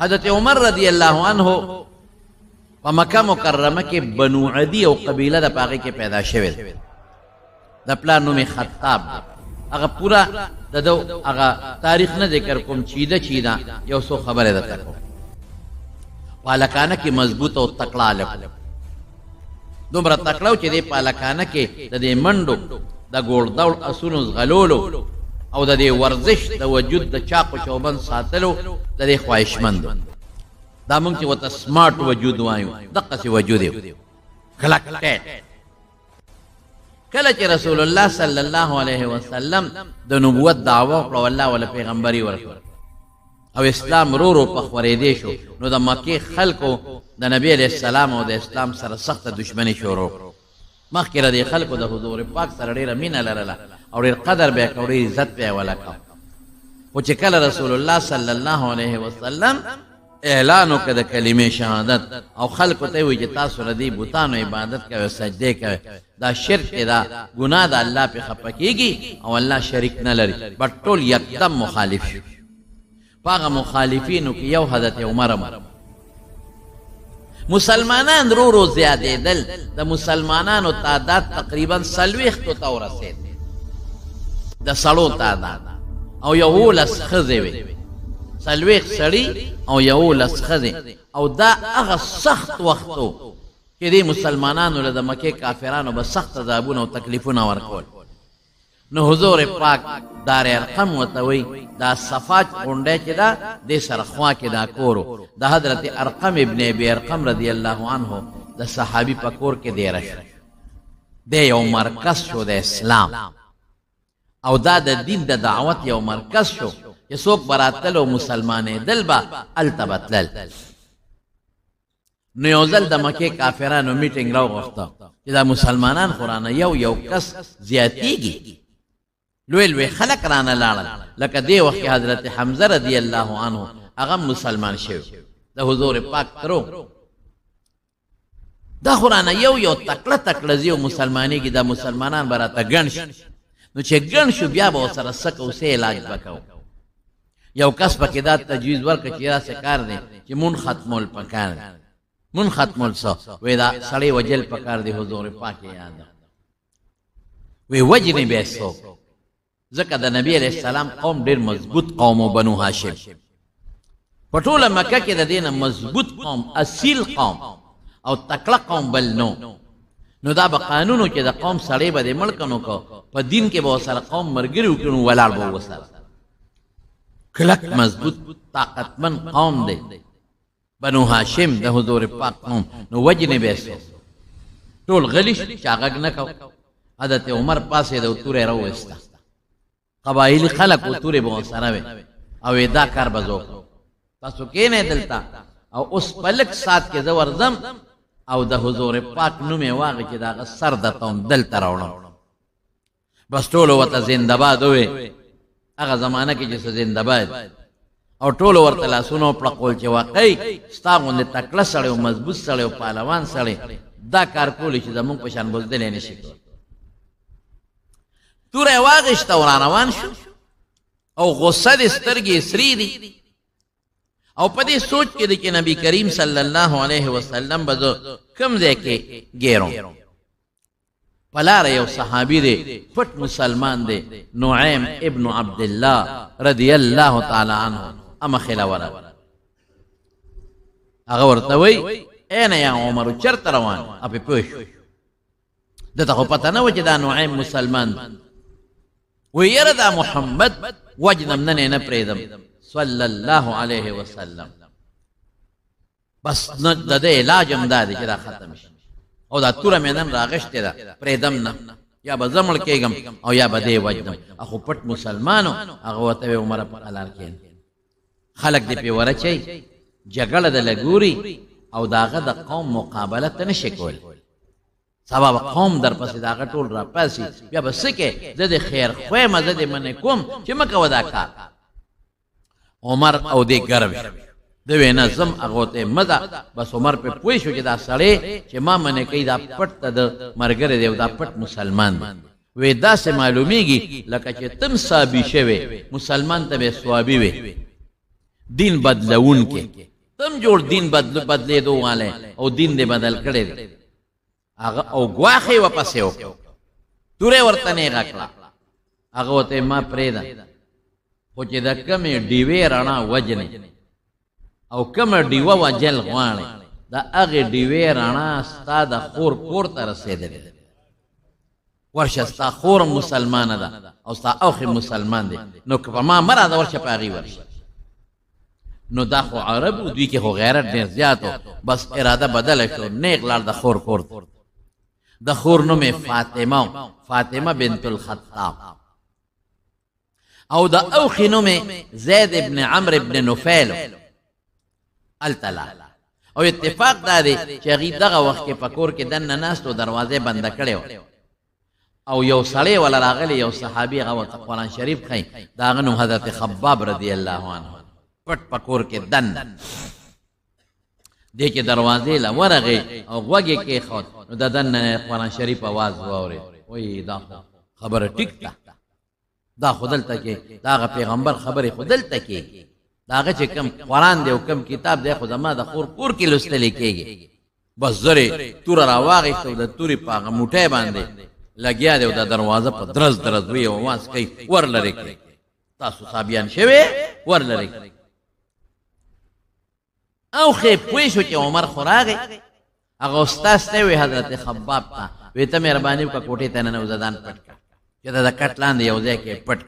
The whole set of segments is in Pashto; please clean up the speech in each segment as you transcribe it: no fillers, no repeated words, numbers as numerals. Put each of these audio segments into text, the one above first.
حضرت عمر رضی اللہ عنہ په مکه مکرمه کې بنو عدی او قبیله د پاغه کې پیدا شوه د پلان نوم خطاب هغه پورا ددو هغه تاریخ نه ذکر کوم چیدا یو سو خبره ده تکو پالکانه کې مضبوط او تکړه عالم دومره تکړه چې د پالکانه کې د دې منډو د ګوړ دول اسونو غلولو او د دې ورزش د وجود د چاقو چوبن ساتلو د دې خواهشمند دا مونږ چې وته سمارټ وجود وایو دغه سی وجود یو کلک کله چې رسول الله صلی الله علیه وسلم د نبوت دعوه کړو الله ول پیغمبري ورکړ او اسلام رو په خورېدې شو نو د مکه خلکو د نبی علیہ السلام او د اسلام سره سخت دښمنی شروع مخکې د خلکو د حضور پاک سره ډیره مینه لرله او ډیر قدر به کوي عزت به ولکا او چې کله رسول الله صلی الله علیه وسلم اعلان وکړ د کلمې شهادت او خلکو ته وی چې تاسو ردی بوتانو عبادت کوي سجده کوي دا شرک دا ګناه د الله په خپکیږي او الله شریک نه لري بټ ټول یکدم مخالف شو پاغه مخالفینو کې یو حضرت عمر مسلمانان رو زیادې دل د مسلمانانو تعداد تقریبا 40 ته ورسید د سړو تعداد او یو لس خزه وي 40 سړی او یو لس خزه او دا هغه سخت وختو چې د مسلمانانو له مکه کافرانو به سخت عذابونه او تکلیفونه ورکول نو حضور پاک دار ارقم وتوي دا صفات غونډه چې دا د سرخوا کې دا کورو د حضرت ارقم ابن ابي ارقم رضی الله عنه د صحابي په کور کې دی راشي د یو مرکز شو د اسلام او دا د دین د دعوت یو مرکز شو چې څوک براتل او مسلمانې دلبا التبتل نو یو ځل د مکه کافرانو میټینګ راوغوښته چې دا مسلمانان قرآن یو کس زیاتیږي لوی خلق رانه لاړل لکه دی وخت حضرت حمزه رضی الله عنه هغه مسلمان شو د حضور پاک ترو دا قرآن یو تکړه زیو مسلمانی کې دا مسلمانان براته ګنش نو چې ګنشو بیا به سره سکه اوسه علاج وکاو یو کس پکې دا تجویز ورکړي چې راسه کار دی چې مون ختمول پکار مون ختمول سو وې دا سړی وجل پکار دی حضور پاک یاد وې وجنی به سو ځکه د نبی علیہ السلام قوم ډیر مضبوط قوم بنو هاشم په ټوله مکه کې د دینه مضبوط قوم اصیل قوم او تکړه قوم بل نو دا به قانونو چې د قوم سړی به د ملکنو کو په دین کې به سره قوم مرګري وکړو ولاړ به وسره کلک مضبوط طاقتمن قوم دی بنو هاشم د حضور پاک قوم نو وجنه به ټول غلیش چاغګ نه کو حضرت عمر پاسه د تورې راوستا قبایلی خلق او تورې به سره او دا کار بزو تاسو کې نه دلتا او اوس پلک سات کې زورزم او د حضور پاک نومه واغه چې دا سر د توم دل تراوړم بس ټول وته زنده‌باد وې هغه زمانہ کې چې زنده‌باد او ټول ورته لاسونو پړقول چې واقعي ستاغونه تکړه سره او مضبوط سره او پهلوان سره دا کار کولی چې زموږ په شان بوزدل نه شي تورې واغشت روان شو او غصه د سترګې سری دي او په دې سوچ کې د نبی کریم صلی الله علیه وسلم بده کم ځای کې ګیرو پلار یو صحابي دی پټ مسلمان دی نعیم ابن عبد الله رضی الله تعالی عنه اما خلاوره هغه ورته وی اين یا عمر چرته روان اپ پوښ دته خو پته نه و چې دا نعیم مسلمان ویره دا محمد وجنم نه پریدم صلی الله علیه وسلم بس نه د علاج هم دا دی چې دا ختم شي او دا توره مینن راغشته دا پریدم نه یا به زمړ کېږم او یا به دی وجنم اخو پټ مسلمانو هغه وته عمر په الار کې خلق دی په ورچي جګړه د لګوري او داغه د قوم مقابله ته نشي کول سبب قوم در پسې داغه ټول را پاسي بیا بس کې زده خیر خو مزه دې من کوم چې مکه ودا کا عمر او دې ګرب د وینا زم هغه ته مزه بس عمر په پوي شو چې دا سړی چې ما منه کوي دا پټ د مرګره دی دا پټ مسلمان وې دا سه معلومیږي لکه چې تم صابي شوی مسلمان ته به ثوابي وي دین بدلون کې کم جوړ دین بدلې دوه او دین دې بدل کړي هغه او غواخي واپس یو تورې ورته نه غکړه هغه وته ما پرېدا خو چې د کمې ډیوې رڼا وجنې او کومه ډیوه وجل غواړي دا هغه ډیوې رڼا ستا د خور کور ته رسېدلې ورشه ستا خور مسلمانه ده او ستا اوخې مسلمان دی نو که په ما مره ده ورشه په هغې ورشه نو دا خو عرب و دوی کې خو غیرت ډېر زیات و بس اراده بدله شو نیغ لاړ د خور کور ته د خور نوم یې فاطمه بنت الخطاب او د اوخې نوم یې زید ابن عمرو ابن نفیل التلا او اتفاق دا دی چې هغې دغه وخت کې په کور کې دننه ناست و دروازې بنده کړې وه او یو سړی ولا راغلی یو صحابي هغه ورته قرآن شریف ښایي د هغه نوم حضرت خباب رضی الله عنه پټ په کور کې دننه دې چې دروازې له ورغې او غوږ یې کېښود نو د دننه قرآن شریف اواز واورېد وایي دا خبره ټیک ده دا خو دلته کې د هغه پیغمبر خبرې خو دلته کېږي د هغه چې کوم قرآن دی او کوم کتاب دی خو زما د خور کور کې لوستلی کېږي بس زرې توره راواغېسته او د تورې په هغه موټی باندې لګیا دی او د دروازه په درز درز وی او اواز کوي ور لرې کړئ تاسو صابیان شوې ور لرې کړئ او خې پوه شو چې عمر خو راغی هغه استاد ته وی حضرت خباب ته وی ته مهرباني وکړه کوټې ته ننوځه ځان پټ کړه چې د کټ لاندې یو ځای کې پټ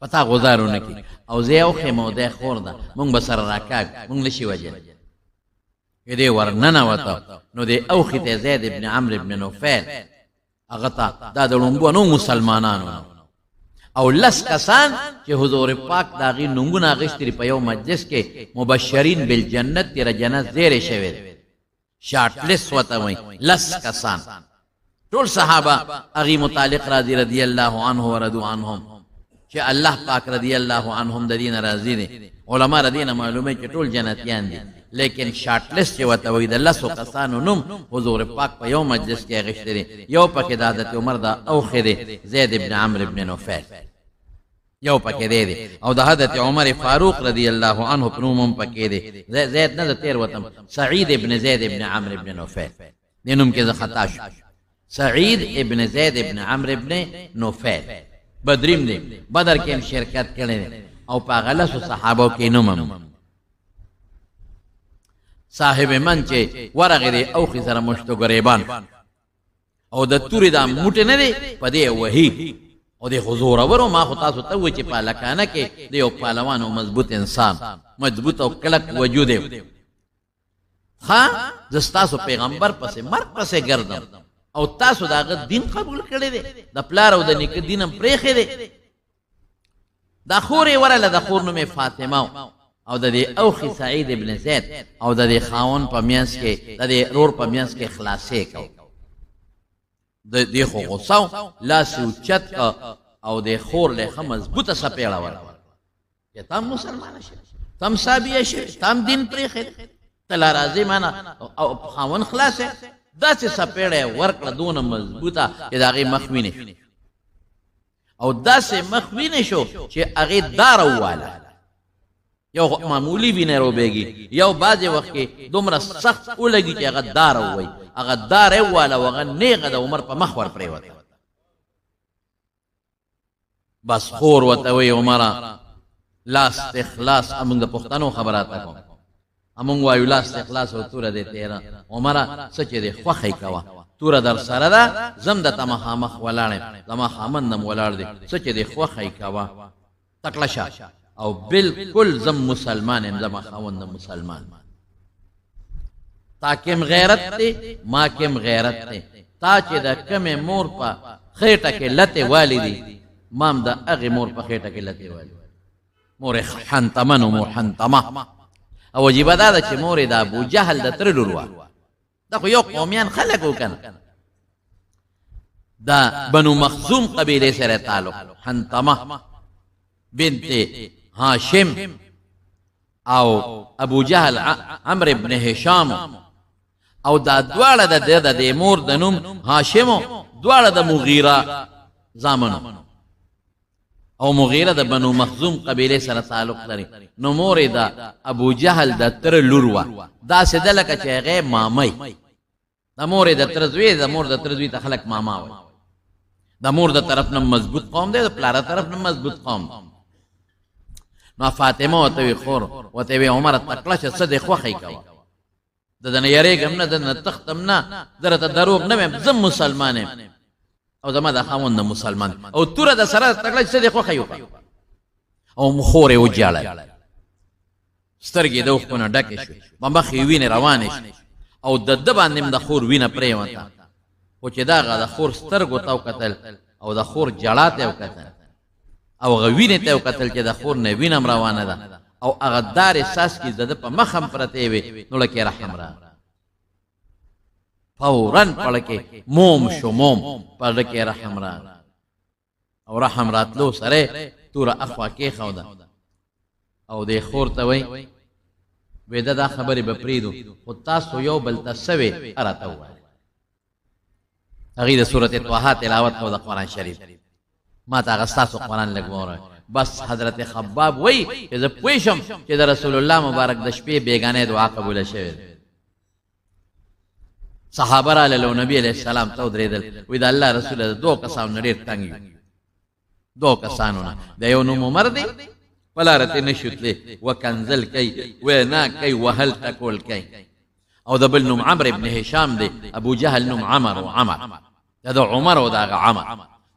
پتا غزارونه کې او زه یو خې موده خور ده مونږ به سره راکاږ مونږ نشي وجل کې دې ورننوته نو دې اوخې ته زید ابن عمرو ابن نفیل هغه ته دا د لومبو نو مسلمانانو او لس کسان چې حضور پاک د هغې نومونه اخیستي په یو مجلس کې مبشرین بالجنت تیره جنت زیری شوی شارټ لیست ورته وایي لس کسان ټول صحابه هغې متعلق راضي رضی الله عنه ورضو عنهم چې الله پاک رضی الله عنهم د دې نه راضي دي علما د دې نه معلومه چې ټول جنتیان دي لیکن شارټ لیست چې ورته وایي د لسو کسانو نوم حضور پاک په یو مجلس کې اخیستی دی یو پکې د حضرت عمر د اوښې دی زید ابن عمرو ابن نفیل یو پکې دی او د حضرت عمر فاروق رضی الله عنه په نوم هم پکې دی زید نه د تیر وتم سعید ابن زید ابن عمرو ابن نفیل دې نوم کې زه خطا شو سعید ابن زید ابن عمرو ابن نفیل بدریم دی بدر کې هم شرکت کړی دی او په هغه لسو صحابو کې نوم هم صاحب من چې ورغې دی اوښې سره مشتو ګریبان او د تورې دا موټې نه دی په دې وهي او د خو زورورو ما خو تاسو ته وایي چې په هلکانه کې د یو پهلوان او مضبوط انسان مضبوط او کلک وجود دی ښه زه ستاسو پیغمبر پسې مرګ پسې ګرځم او تاسو د هغه دین قبول کړی دی د پلار او د نیکه دین هم پرېښی دی دا خور یې ورله د خور نوم یې فاطمه او د دې اوخي سعید ابن زید او د دې خاون په میانس کې د دې رور په میانس کې خلاصې کو د دې خو غوسه لاس اوچت او د خور له مضبوطه سپېړه ورکړه چې تم مسلمان شې تم صابیه شې تم دین پرېښی ته لا راځې مانه او خاون خلاصې داسې سپېړه ورکړه دونه مضبوطه چې د هغې مخ وینې شو او داسې مخ وینې شو چې هغې داره وواله یو معمولی وینه روبېږي یو بعضې وخت کې دومره سخت ولګي چې هغه داره ووایي هغه داره یې وواله او هغه نیغه د عمر په مخ ور پرېوته بس خور ورته وایي عمره لاس اخلاص امونږ د پښتنو خبراته کوم امونږ وایو لاس اخلاص او توره دې تېره عمره څه چې دې خوښی کوه توره در سره ده زم درته مخامخ ولاړ یم زما خاوند هم ولاړ دی څه چې دې خوښی کوه تکړه شه او بالکل زم مسلمان یم زما خاوند مسلمان تا کم غیرت دی ما کم غیرت دی تا چې د کمې مور په خېټه کې لتې والی دي ما هم د هغې مور په خېټه کې لتې والی مور حنتمه نو مور حنتمه او عجیبه دا ده چې مور یې د ابوجهل د تره لور وه دا خو یو قومیان خلک و کنه دا بنو مخزوم قبیلې سره تعلق حنتمه بنت هاشم او ابو جهل عمرو ابن هشام او دا دواړه د دې مور د نوم هاشم دواړه د مغیره زامنو او مغیره د بنو مخزوم قبیله سره تعلق لري. نو مور د ابو جهل د تر لور وا دا سده لکه چې هغه مامای د مور د تر زوی د مور د تر زوی ته خلک ماما وای. د مور د طرف نه مضبوط قوم دی، د پلار طرف نه مضبوط قوم. نو فاطمه وته خور وته وی عمر تکړه چې څه د خوخی کوا د نه یریګم نه د تختم نه درته دروغ نه زم مسلمانم او زما د خاوند مسلمان او توره د سره تکړه چې د خوخی وکړه او مخوره و جاله سترګې د وښونه ډکه شو مخې وینې روانې شو او د باندې د خور وینه پرې وته او چې دا غا د خور سترګو تاو قتل او د خور جړاته وکړه او غوینه ته وکتل چې د خور نه وینم روانه ده او هغه دار احساس کې زده په مخم پرته وي نو لکه رحم را فورن پړکه موم شو موم پړکه رحم را او رحم راتلو سره تور اخوا کې خوده او د خور ته وای وېدا دا خبره به پریدو او تاسو یو بل تسوي اراته وای. هغه د سورته طه تلاوت او د قران شریف ما تا غستاسو قرآن لګوره. بس حضرت خباب وای چې زه پوښم چې د رسول الله مبارک د شپې بیگانه دعا قبول شوه. صحابه را له نبی علیہ السلام ته درېدل وې د الله رسول دوه کسان ډېر تنګ دوه کسانو نه د یو نوم عمر دی ولارته نشوتله وکنزل کوي وینا کوي وهل تکول کوي او د بل نوم عمرو ابن هشام دی ابو جهل نوم عمر او عمر د عمر او د عمر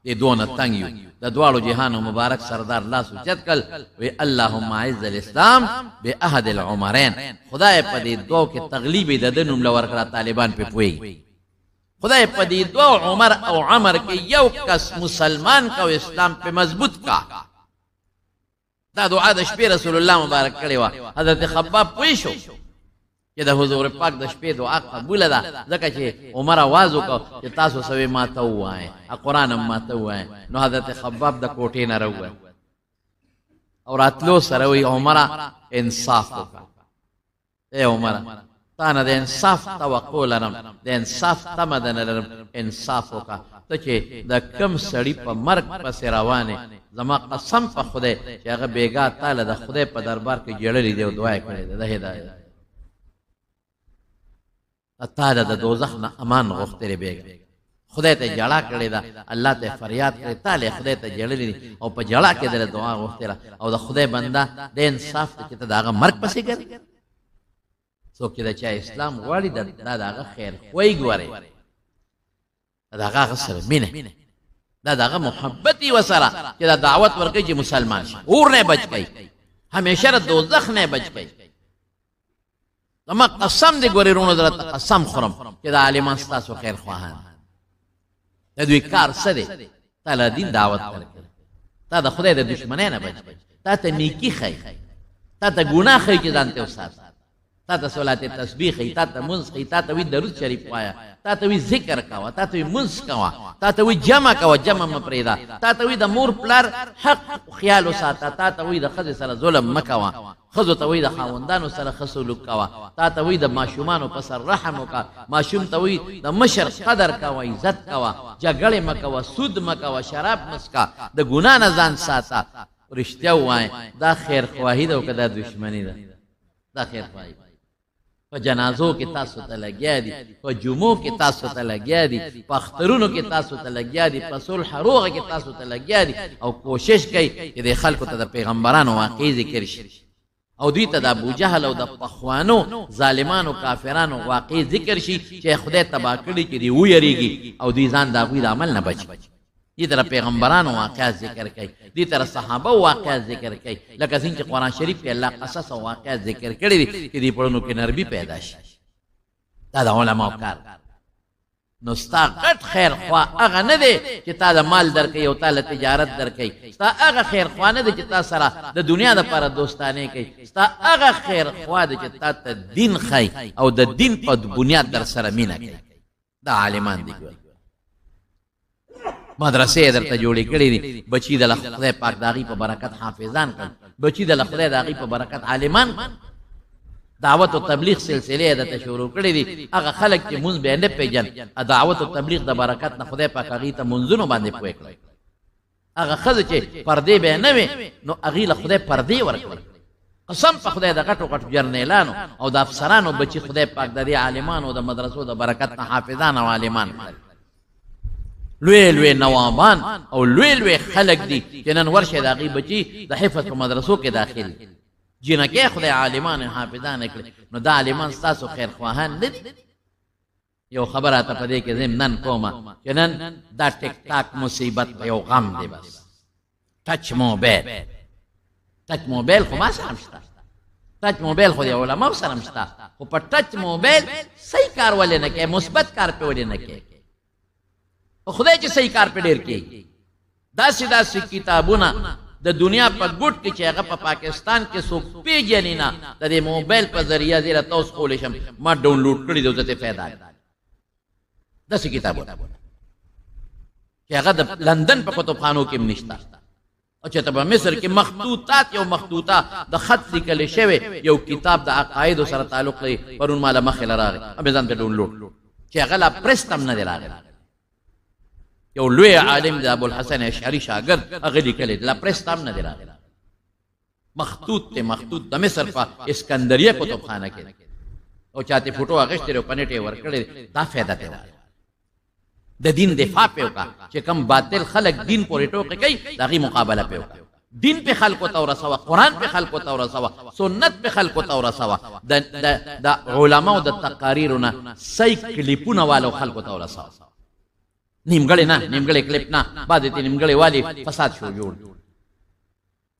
دې دونه تنګ د دوالو جهانو مبارک سردار الله سوچت کل وی اللهم اعز الاسلام باحد العمرين. خدای په دې دوه کې تغلیب د دنوم لور کړه طالبان په پوي. خدای په دې دوه عمر او عمر کې یو کس مسلمان کا او اسلام په مضبوط کا. دا دعا د شپې رسول الله مبارک کړي وا. حضرت خباب پوي شو چې د حضور پاک د شپې دعا قبول ده ځکه چې عمر आवाज وکړ چې تاسو سوي ماته وای قرآن ماته وای. نو حضرت خباب د کوټې نه راووت او راتلو سره وی عمر انصاف وکړه. اے عمر تا نه د انصاف توقع لرم د انصاف تمه لرم انصاف وکړه ته چې د کم سړی په مرګ پسې روانه زما قسم په خدای چې هغه بیګا تعالی د خدای په دربار کې جړلې دی او دعا کړې ده هدایت تعالی د دوزخ نه امان غوښتلې بیګا خدای ته جړه کړې ده الله ته فریاد کړې تعالی خدای ته جړلې او په جړه کې د دعا غوښتله او د خدای بنده د انصاف ته چې داغه مرګ پسې ګرځي څوک چې د چا اسلام غواړي دا داغه خیر خوې ګوري داغه سره مینه دا داغه محبت وسره چې دا دعوت ورکړي چې مسلمان شي اور نه بچ کی همیشه د دوزخ نه بچ کی. اما قسم دې ګورې رونو درته قسم خورم چې دا عالمان ستاسو خیر خواهان د دوی کار څه دی تعالی دین دعوت ورکړي تا د خدای د دشمنۍ نه بچ تا ته نیکی خی تا ته ګناه خی چې ځان ته وساتې تا ته صلات تسبیح خی تا ته منځ خی تا ته وی درود شریف وایا تا ته وی ذکر کوا تا ته وی منځ کوا تا ته وی جمع کوا جمع مپریدا تا ته وی د مور پلار حق خیال وساته تا ته وی د خځې سره ظلم مکوا خزو ته وی د خاوندانو سره خسلوک کوا تا ته وی د ماشومانو په سر رحم وکا ماشوم ته وی د مشر قدر کوا عزت کوا جګړه مکوا سود مکوا شراب مسکا د ګنا نه ځان ساته رښتیا وای دا خیر خواهی ده او کدا دشمنی ده دا خیر خواهی په جنازو کې تاسو ته لګیا دي په جمعو کې تاسو ته لګیا دي په اخترونو کې تاسو ته لګیا دي په صلح روغه کې تاسو ته لګیا دي او کوشش کوي چې د خلکو ته د پیغمبرانو واقعي ذکر شي او دوی ته د ابو جهل او د پخوانو ظالمانو کافرانو واقعي ذکر شي چې خدای تبا کړی چې دی ویریږي او دوی ځان د هغوی د عمل نه بچ دې تر پیغمبرانو واقعات ذکر کوي دې تر صحابه واقعات ذکر کوي لکه څنګه چې قرآن شریف کې الله قصص او واقعات ذکر کړی دي چې دې پړونو کې نرمي پیدا شي دا د علماء کار نو ستا غټ خیر خوا هغه نه دی چې تا د مال درکوي او تا له تجارت درکوي ستا هغه خیر خوا نه دی چې تا سره د دنیا دپاره دوستانې کوي ستا هغه خیر خوا دی چې تا ته دین ښایي او د دین په بنیاد در سره مینه کوي دا عالمان دي مدرسې درته جوړې کړې دي بچي د خدای پاک د هغې په برکت حافظان کړل بچي د خدای د هغې په برکت عالمان دعوت او تبلیغ سلسله د شروع کړې دي هغه خلک چې مونږ به نه پیژن دعوت او تبلیغ د برکت نه خدای پاک هغې ته منځونو باندې پوه کړی هغه ښځه چې پردې به یې نه وې نو هغې له خدای پردې ورکړې قسم په خدای د غټو غټو جرنیلانو او د افسرانو بچي خدای پاک د دې عالمانو د مدرسو د برکت نه حافظان او عالمان لوی لوی نوابان او لوی لوی خلق دي چې نن ورشه د هغې بچي د حفظ په مدرسو کې داخل دي جنکې خدای عالمان حافظان یې کړي نو دا عالمان ستاسو خیرخواهان نه دي یو خبره ته په دې کې زم نن کومه چې نن دا ټیک ټاک مصیبت په یو غم دی بس ټچ موبایل خو ما سره هم شته ټچ موبایل خو د علماو سره هم شته خو په ټچ موبایل صحیح کار ولې نه کوي مثبت کار پې ولې نه کوي خو خدای چې صحیح کار پې ډېر کوي داسې کتابونه د دنیا په ګوټ کې چې هغه په پاکستان کې څوک پېژني نه د دې موبایل په ذریعه زه راته اوس کولی شم ما ډاونلوډ کړي دي او زه ترې فایده اخلم داسې کتابونه چې هغه د لندن په کتابخانو کې هم نشته او چې ته په مصر کې مخطوطه د خط لیکلی شوی یو کتاب د عقایدو سره تعلق لري پرون ماله مخې له راغی مې ځان ته ډاونلوډ چې هغه لا پرست هم نه دی راغلی یو لوی عالم د ابوالحسن اشعري شاګرد هغه لیکلی لا پرست هم نه دی راغلی مخطوط د مصر په اسکندریه کتابخانه کې او چاته فوټو اخیستې او پنیټې ورکړې دا فایده ته راغلی د دین دفاع په وکړه چې کم باطل خلق دین پورې ټوکې کوي د هغې مقابله په وکړه دین په خلکو ته ورسوه قرآن په خلکو ته ورسوه سنت په خلکو ته ورسوه د علماو د تقاریرو نه صحیح کلیپونه والو خلکو ته ورسوه نیمګړی کلیپ نه بعضې ته نیمګړی والي فساد شو جوړ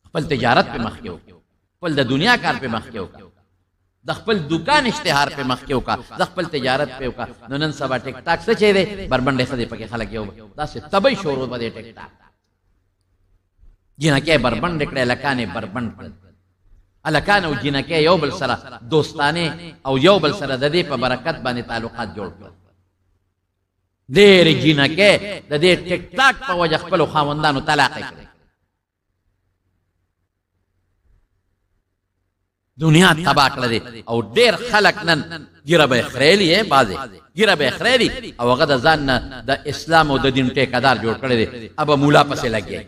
خپل تجارت په مخکې وکړه خپل د دنیا کار په مخکې وکړه د خپل دکان اشتهار په مخ کې وکړه د خپل تجارت په وکړه نو نن سبا ټیک ټاک څه چي دی بربنډې ښځې پکې خلک یو داسې تبۍ شروع به دی ټیک ټاک جنکې بربنډ کړې هلکانې بربنډ کړل هلکان او جنکې یو بل سره دوستانې او یو بل سره د دې په برکت باندې تعلقات جوړ کړل ډېرې جنکې د دې ټیک ټاک په وجه خپلو خاوندانو طلاق کړې دنیا تباہ کړه دي او ډېر خلک نن ګیره به خریلي یې بعضې ګیره به خریلي او هغه د ځان نه د اسلام او د دین ټیکهدار جوړ کړی دی ابه مولا پسې لګیا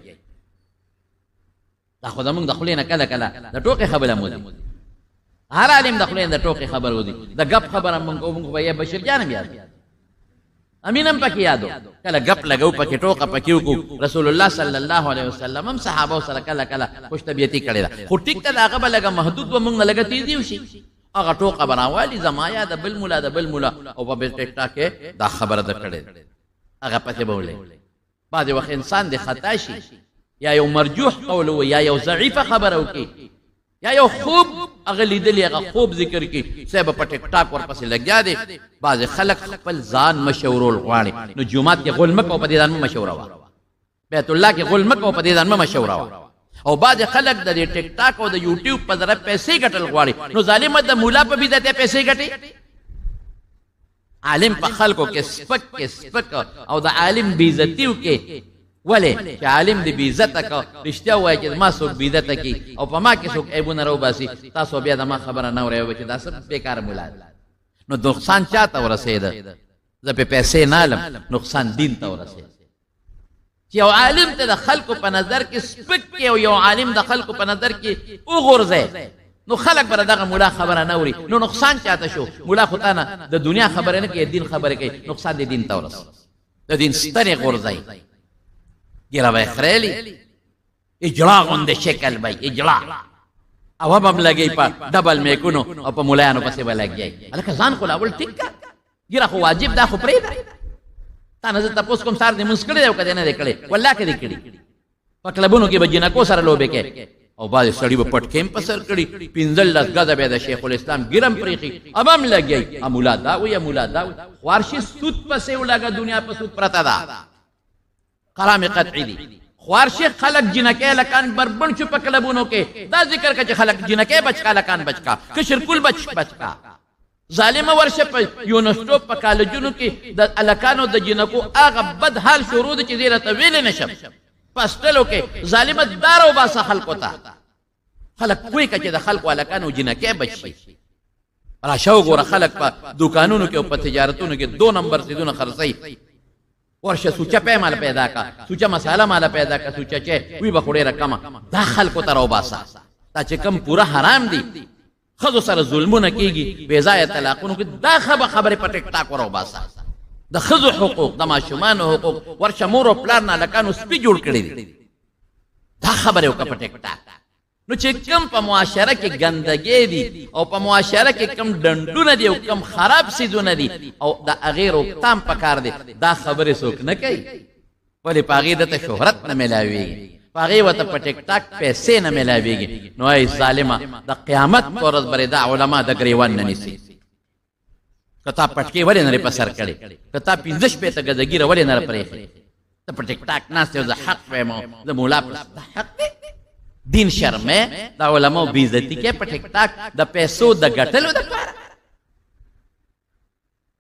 دا خو زمونږ د خولې نه کله کله د ټوکې خبره مو دي هر عالم د خولې نه د ټوکې خبر ودي د ګپ خبره مونږ کوو مونږ به یې بشیر جان هم یاد امین هم پکې یادو کله ګپ لګو پکې ټوکه پکې وکړو رسول الله صلی الله علیه وسلم هم صحابه سره کله خوش طبیعتي کړې ده خو ټیک ته د هغه به لږه محدود به مونږ نه لږه تیزي وشي هغه ټوکه به راوالي زما یا د بل مولا او په ټیک ټاک کې دا خبره ده کړې هغه پسې به ولې بعضې وخت انسان د خطا شي یا یو مرجوح قول وي یا یو ضعیفه خبره وکړي یا یو خوب هغه لیدلی هغه خوب ذکر کی صاحب په ټیک ټاک ورپسې لګیا دی بعضې خلک خپل ځان مشورول غواړي نو جومات کې غول مه کوه په دې ځان مه مشوره وه بیت الله کې غول مه کوه په دې ځان مه مشوره وه او بعضې خلک د دې ټیک ټاک او د یوټیوب په ذره پیسې ګټل غواړي نو ظالمه د مولا په بدعت یې پیسې ګټي عالم په خلکو کې سپک او د عالم بېعزتي وکړي ولې چې عالم دې بېعزته که رښتیا ووایي چې ما څوک بېعزته کړي او په ما کې څوک عیبونه راوباسي تاسو بیا د ما خبره نه اورئ چې دا څه بېکاره مولا ده نو نقصان چا ته ورسېده زه پې پیسې نه الم نقصان دین ته ورسېده چې یو عالم ته د خلکو په نظر کې سپک کې او یو عالم د خلکو په نظر کې وغورځئ نو خلک به دغه مولا خبره نه اوري نو نقصان چاته شو مولا خو تا نه د دنیا خبره نه کوي دین خبره کوي نقصان د دین ته ورسېده د دین ستنې غورځئ ګیره به یې خریلي اجړا غوندې شکل به اجړا او هم لګی په ډبل میکونو او په ملایانو پسې به لګی هلکه ځان خو لاول ټیک که ګیره خو واجب دا خو پرېږده تا نه زه تپوس کوم سهار دې مونځ کړی دی او که دې نه دی کړی والله که دې کړي په کلبونو کې به جنکو سره لوبې کوې او بعضې سړي به پټکې هم په سر کړي 15 ګزه بیا د شیخ الاسلام ګیره هم پرېښي اب هم لګی امولا دا وي امولا دا وي خوارشي سود پسې ولګه دنیا په سود پرته ده کلام قطعی دی خوارشی خلق جنکے لکان بربن شو پا کلبونو کے دا ذکر کا چھ خلق جنکے بچکا لکان بچکا کشرکول بچکا ظالم ورش پا یونسٹو پا کالجونو کی دا لکانو دا جنکو آغا بد حال شروع دا چی زیرہ ویل نشم پستلو کے ظالم دارو باسا خلقو تا خلق کوئی کا چی دا خلقو لکانو جنکے بچی راشاو گورا خلق پا دکانونو کے و پا تجارتونو کے 2 نمبر سے دون خرصی ورشه سوچه پی مال پیدا کا سوچه مساله مال پیدا کا سوچه چې وی به خو ډېره کمه دا خلکو ته راوباسه دا چې کم پوره حرام دي ښځو سره ظلمونه کېږي بې ځایه طلاقونو کې دا خبرې په ټیک ټاک وراوباسه د ښځو حقوق د ماشومانو حقوق ورشه مور او پلار نالکانو سپي جوړ کړي دي دا خبرې وکړه په ټیک ټاک نو چې کم په معاشره کې ګندګي دي او په معاشره کې کم ډنډونه دي او کم خراب څیزونه دي او د هغې روکتام پکار دی دا خبرې څوک نه کوي ولې په هغې دته شهرت نه میلاویږي په هغې ورته په ټیک ټاک پیسې نه میلاویږي نو ای ظالمه د قیامت په ورځ برې دا علما د ګریوان نه نیسي که تا پټکې ولې نه په سر کړې که تا پنځه شپېته ګزګیره ولې نه پرېښې ته په ټیک ټاک ناست یو زه حق وایم د ملا په حق دی دین شرمې د علماو بېعزتي کې په ټیک ټاک د پیسو د ګټلو دپاره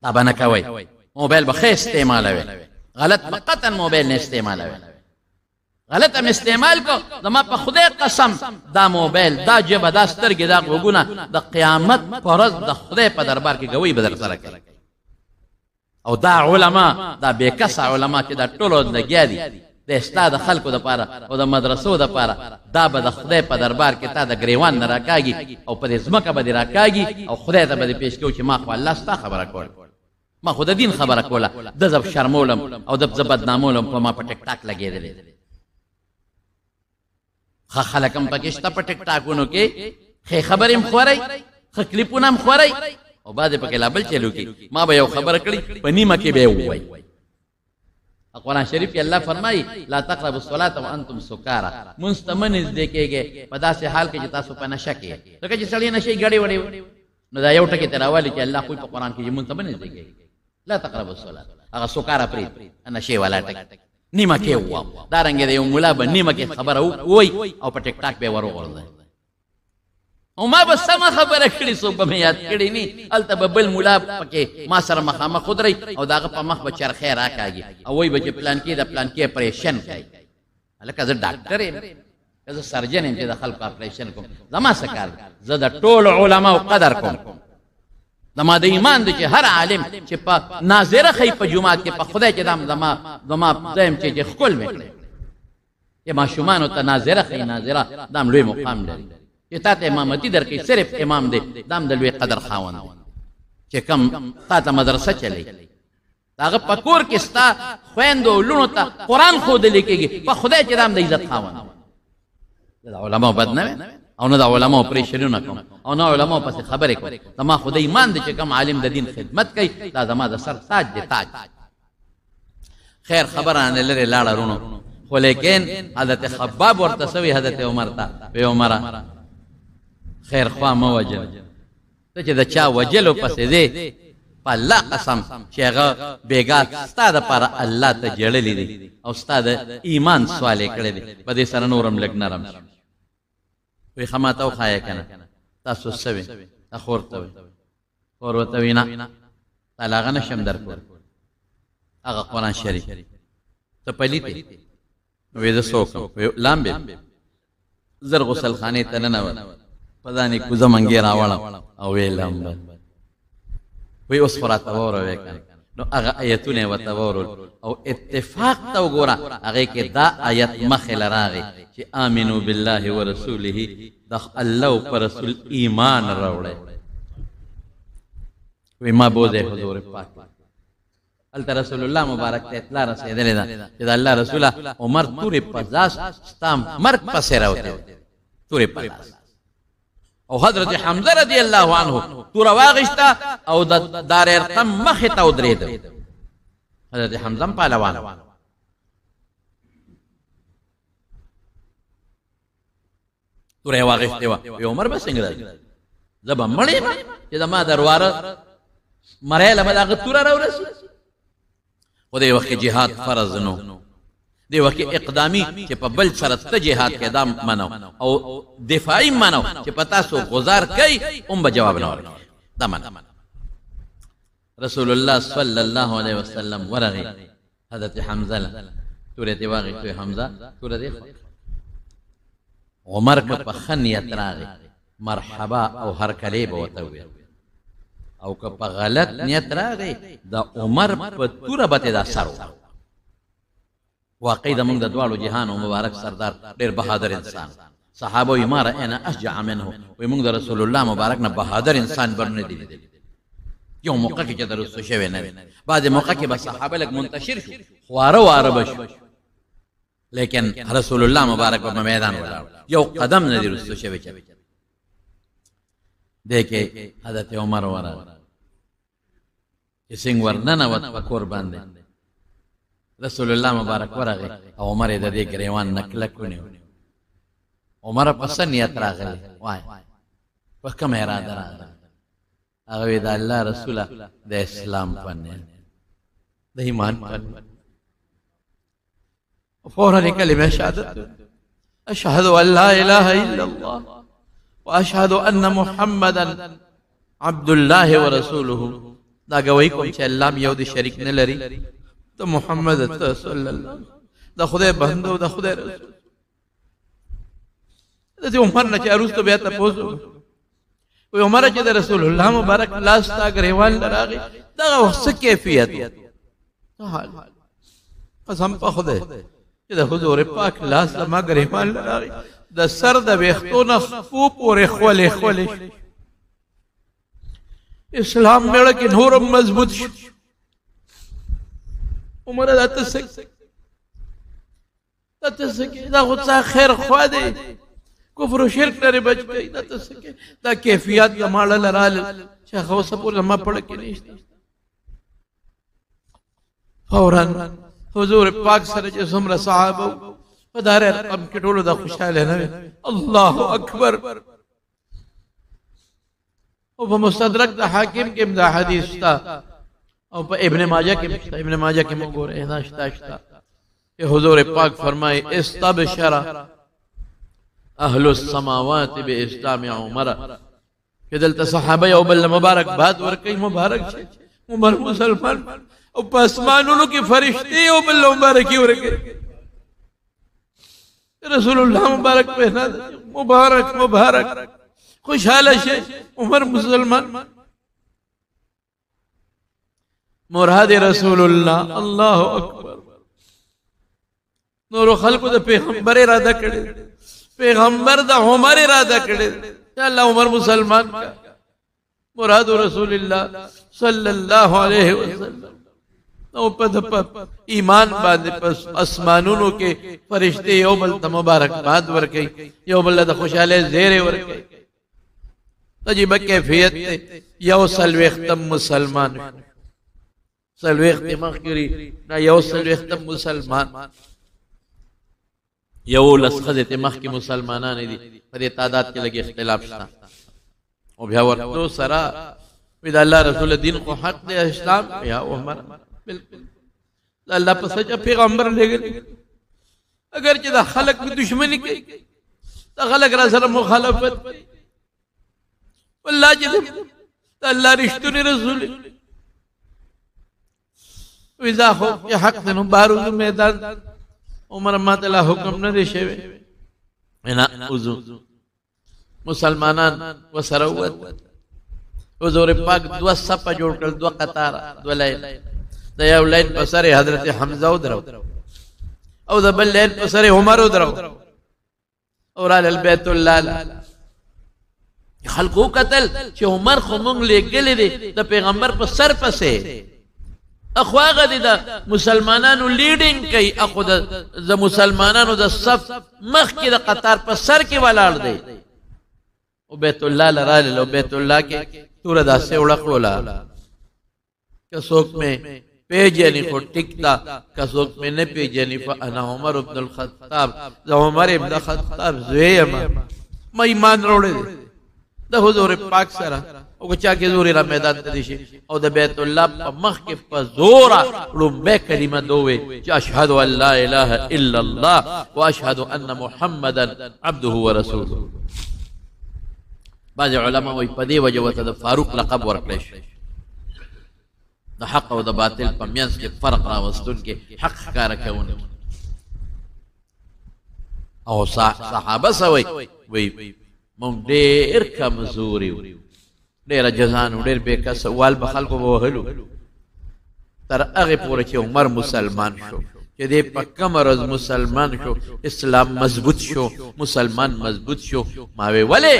دا به نه کوئ موبایل به ښه استعمالوئ غلط به قطعا موبایل نه استعمالوئ غلط هم استعمال کو زما په خدای قسم دا موبایل دا ژبه دا سترګې دا غوږونه د قیامت په ورځ د خدای په دربار کې ګوی به در سره کوي او دا علما دا بېکسه علما چې دا ټولو لګیا دي د اصلاح د خلکو دپاره او د مدرسو دپاره دا به د خدای په دربار کې تا د ګریوان نه راکاږي او په دې ځمکه به دې راکاږي او خدای ته به دې پیش کوو چې ما خو الله ستا خبره کوله ما خو د دین خبره کوله ده زه شرمولم او ده زه بدنامولم په ما په ټیک ټاک لګېدلې ښه خلک هم پکې شته په ټیک ټاکونو کې ښې خبرې هم خورئ ښه کلیپونه هم خورئ او بعد پکې لا بل چلو کې ما به یو خبره کړي په نیمه کې به یې ووایي قرآن شریف کې الله فرمایي لا تقربوا الصلاة وانتم سکارا مونځ ته مه نږدې کېږئ په داسې حال کې چې تاسو په نشه کې ځکه چې سړی نشئ ګړې وړې نو دا یو ټکي ته راولي چې الله خو په قرآن کې چې مونځ ته مه نږدې کېږئ لا تقربوا الصلاة هغه سکارا پرېږد نشې والا ټکي نیمه کې ووایه دارنګې د یو ملا به نیمه کې خبره ووایي او په ټیک ټاک به یې ور وغورځوي او ما به سمه خبره کړې څوک به مې یاد کړې نه هلته به بل ملا پکې ما سره مخامخ ودرئ او د هغه په مخ به چرخی راکاږي او وایي به چې پلانکې د پلانکې اپریشن کوي هلکه زه ډاکټر یم که زه سرجن یم چې د خلکو اپریشن کوم زما څه کار زه د ټولو علماو قدر کوم زما د ایمان دی چې هر عالم چې په ناظره ښیي په جومات کې په خدای چې دام زما زه یم چې ښکل مې کړی چې ماشومانو ته ناظره ښیي ناظره دام لوی مقام لري چې تا ته امامتي در کوي صرف امام دی دام د لوی قدر خاوند دی چې کم تا ته مدرسه چلی د هغه په کور کې ستا خویندو لوڼو ته قرآن ښودلی کېږي په خدای چې دام د عزت خاوند د علماو بد نه وي او نه د علماو پریشرونه کوم او نه علماو پسې خبرې کوم زما خو د ایمان دی چې کم عالم د دین خدمت کوي دا زما د سر تاج دی تاج خیر خبره نه لرې لاړه رونو خو لیکن حضرت خباب ورته سوي حضرت عمر ته وی عمره خیر خوا مه وجل ته چې د چا وجلو پسې دی په الله قسم چې هغه بېګا ستا دپاره الله ته جړلي دي او ستا د ایمان سوال یې کړی دی په دې سره نور هم لږ نرم شي وی ښه ما ته وښایه که نه تاسو څه وې تا خور ته وې خور ورته وي نه تا له هغه نشم درکولی هغه قرآن شریف ته پلیت یې وی زه څوک یم لامبې زر غسل خانې ته ننوت په ځان یې کوزه منګې راوړم او ویې لامبل وی اوس خو راته واوروې که نه نو هغه ایتونه یې ورته واورول او اتفاق ته وګوره هغې کې دا آیت مخې له راغی چې آمنو بالله ورسوله د الله او په رسول ایمان راوړی وی ما بوځی حضور پاک هلته رسول الله مبارک ته اطلاع رسېدلې ده چې د الله رسوله عمر تورې په لاس ستا مرګ پسې راوتی تورې په لاس او حضرت حمزه رضی الله عنه توره واغشته او د دار ارقم مخې ته ودرېده حضرت حمزه هم پهلوان توره یې واغشتې وه وی عمر به څنګه راځي زه به مړ یم چې زما درواره مری له به د هغه توره راورسي خو دې وخت کې جهاد فرض نو دې وخت کې اقدامي چې په بل سره ته جهاد کې دا منو او دفاعي منو چې په تاسو غزار کوي هم به جواب نه ورکوي دا منو رسول الله صلی الله علیه وسلم ورغی حضرت حمزه له تورې ته واغېستې حمزه توره دې عمر که په ښه نیت راغی مرحبا او هرکلی به ورته وویل او که په غلط نیت راغی د عمر په توره به تې دا سر واقعي د موږ د دواړو جهان او مبارک سردار ډېر بهادر انسان. صحابه وي ما رأینا اشجع منه، وي موږ د رسول الله مبارک نه بهادر انسان بر نه دی لیدلی. یو موقع کې چې د رسو شوی نه دی، بعضې موقع کې به صحابه لږ منتشر شو، خواره واره به شو، لیکن رسول الله مبارک په میدان ولاړ، یو قدم نه دی رسو شوی. دی کې حضرت عمر ورغی چې څنګه ورننوت په کور باندې، رسول الله مبارک ورغی او عمر یې د دې ګریوان نه کلک ونیو. عمر په څه نیت راغلی؟ وایه په کومه اراده راغلی؟ هغه وی د الله رسوله د اسلام په نیت، د ایمان په نیت. فورا یې کلمه شهادت، اشهد ان لا اله الا الله واشهد ان محمدا عبد الله ورسوله. دا گواہی کوم چې الله یو د شریک نه لري، د محمد صلی الله د خدای بنده او د خدای رسول. د عمر نه چې اروستو بیا تاسو وي عمر چې د رسول الله مبارک لاس تا غریوان لراغي، دا وخت کیفیت حال قسم په خدای چې د حضور پاک لاس ما غریوان لراغي، د سر د وختو نه خو پورې خولې اسلام میړه کې نورم مضبوط شو. عمر دا تسک دا غصه خیر خوا دی، کفر و شرک لري بچ گئی. دا تسک دا کیفیت کمال لرال چې هغه سپور ما پړ کې نشته. فورا حضور پاک سره چې څومره صحابه په دار ارقم کې ټولو دا خوشاله نه. الله اکبر. او په مستدرک د حاکم کې دا حدیث تا، او په ابن ماجه کې، ابن ماجه کې موږ ګورئ دا شتا کہ حضور پاک فرمائے استبشر اهل السماوات باسلام عمر، کہ دلتا صحابہ او بل مبارک بات ورکی مبارک شے عمر مسلمان او پاسمانونو کی فرشتے او بل مبارکی ورکی رسول اللہ مبارک پہنا مبارک مبارک خوشحال شے عمر مسلمان. مراد رسول اللہ اللہ اکبر. نور خلق دا پیغمبر ارادہ کرے، پیغمبر دا عمر ارادہ کرے یا اللہ عمر مسلمان کا. مراد رسول اللہ صلی اللہ علیہ وسلم او پا ایمان باندے پس اسمانونو کے فرشتے یو بلتا مبارک باد ورکی، یو بلتا خوشحالے زیر ورکی. تجیبہ کیفیت تے یو سلویختم مسلمان، سلویخت مخیری نا یو سلویختم مسلمان، یو لسخزت مخی مسلمانان دی پر تعداد کے لگے اختلاف شتا. او بیا ورطو سرا وید اللہ رسول دین کو حق دے اسلام یا عمر بالکل اللہ پس سچا پیغمبر لے گئے. اگرچہ دا خلق بھی دشمنی کی دا خلق رسول مخالفت واللہ جدم دا اللہ رشتون رسول ویزا ہو کہ حق دنو باروز میدان عمر مات اللہ حکم نہ دے شوے اینا اوزو مسلمانان و سروت حضور پاک دو سپا جوڑ کر دو قطار دو لائن دا یو لائن پسر حضرت حمزہ ادھرو او دا بل لائن پسر عمر ادھرو اور آل البیت اللہ خلقو قتل چھ عمر خمونگ لے گلے دے دا پیغمبر پسر پسے اخواغ دی دا مسلمانانو لیڈنگ کئی اخو دا مسلمانانو دا صف مخ کی دا قطار پسر کی والار دے او بیت اللہ لرال لو بیت اللہ کے تورا دا سے اڑقولا کسوک میں پیجنی خود ٹکتا کسوک میں نے پیجنی فانا عمر ابن الخطاب دا عمر ابن الخطاب زویم ما ایمان روڑے دے دا حضور پاک سرا او کچا کے زوری را میدان تدیشی او دا بیت اللہ پا مخ کے پا زورا رنبے کلمہ دوے چا اشہدو ان لا الہ الا اللہ و اشہدو ان محمدا عبدہ و رسولہ. بعض علماء وی پدی وجوتا دا فاروق لقب ورکلیش دا حق و دا باطل پا مینس کے فرق راوستون کے حق کارکہ ان او صحابہ سوئی وی مونگ دیر کمزوری دیر جزانو دیر بے کس وال بخل کو بوہلو تر اغی پورا چی عمر مسلمان شو چې دې په کوم ورځ مسلمان شو اسلام مضبوط شو مسلمان مضبوط شو ما وی ولې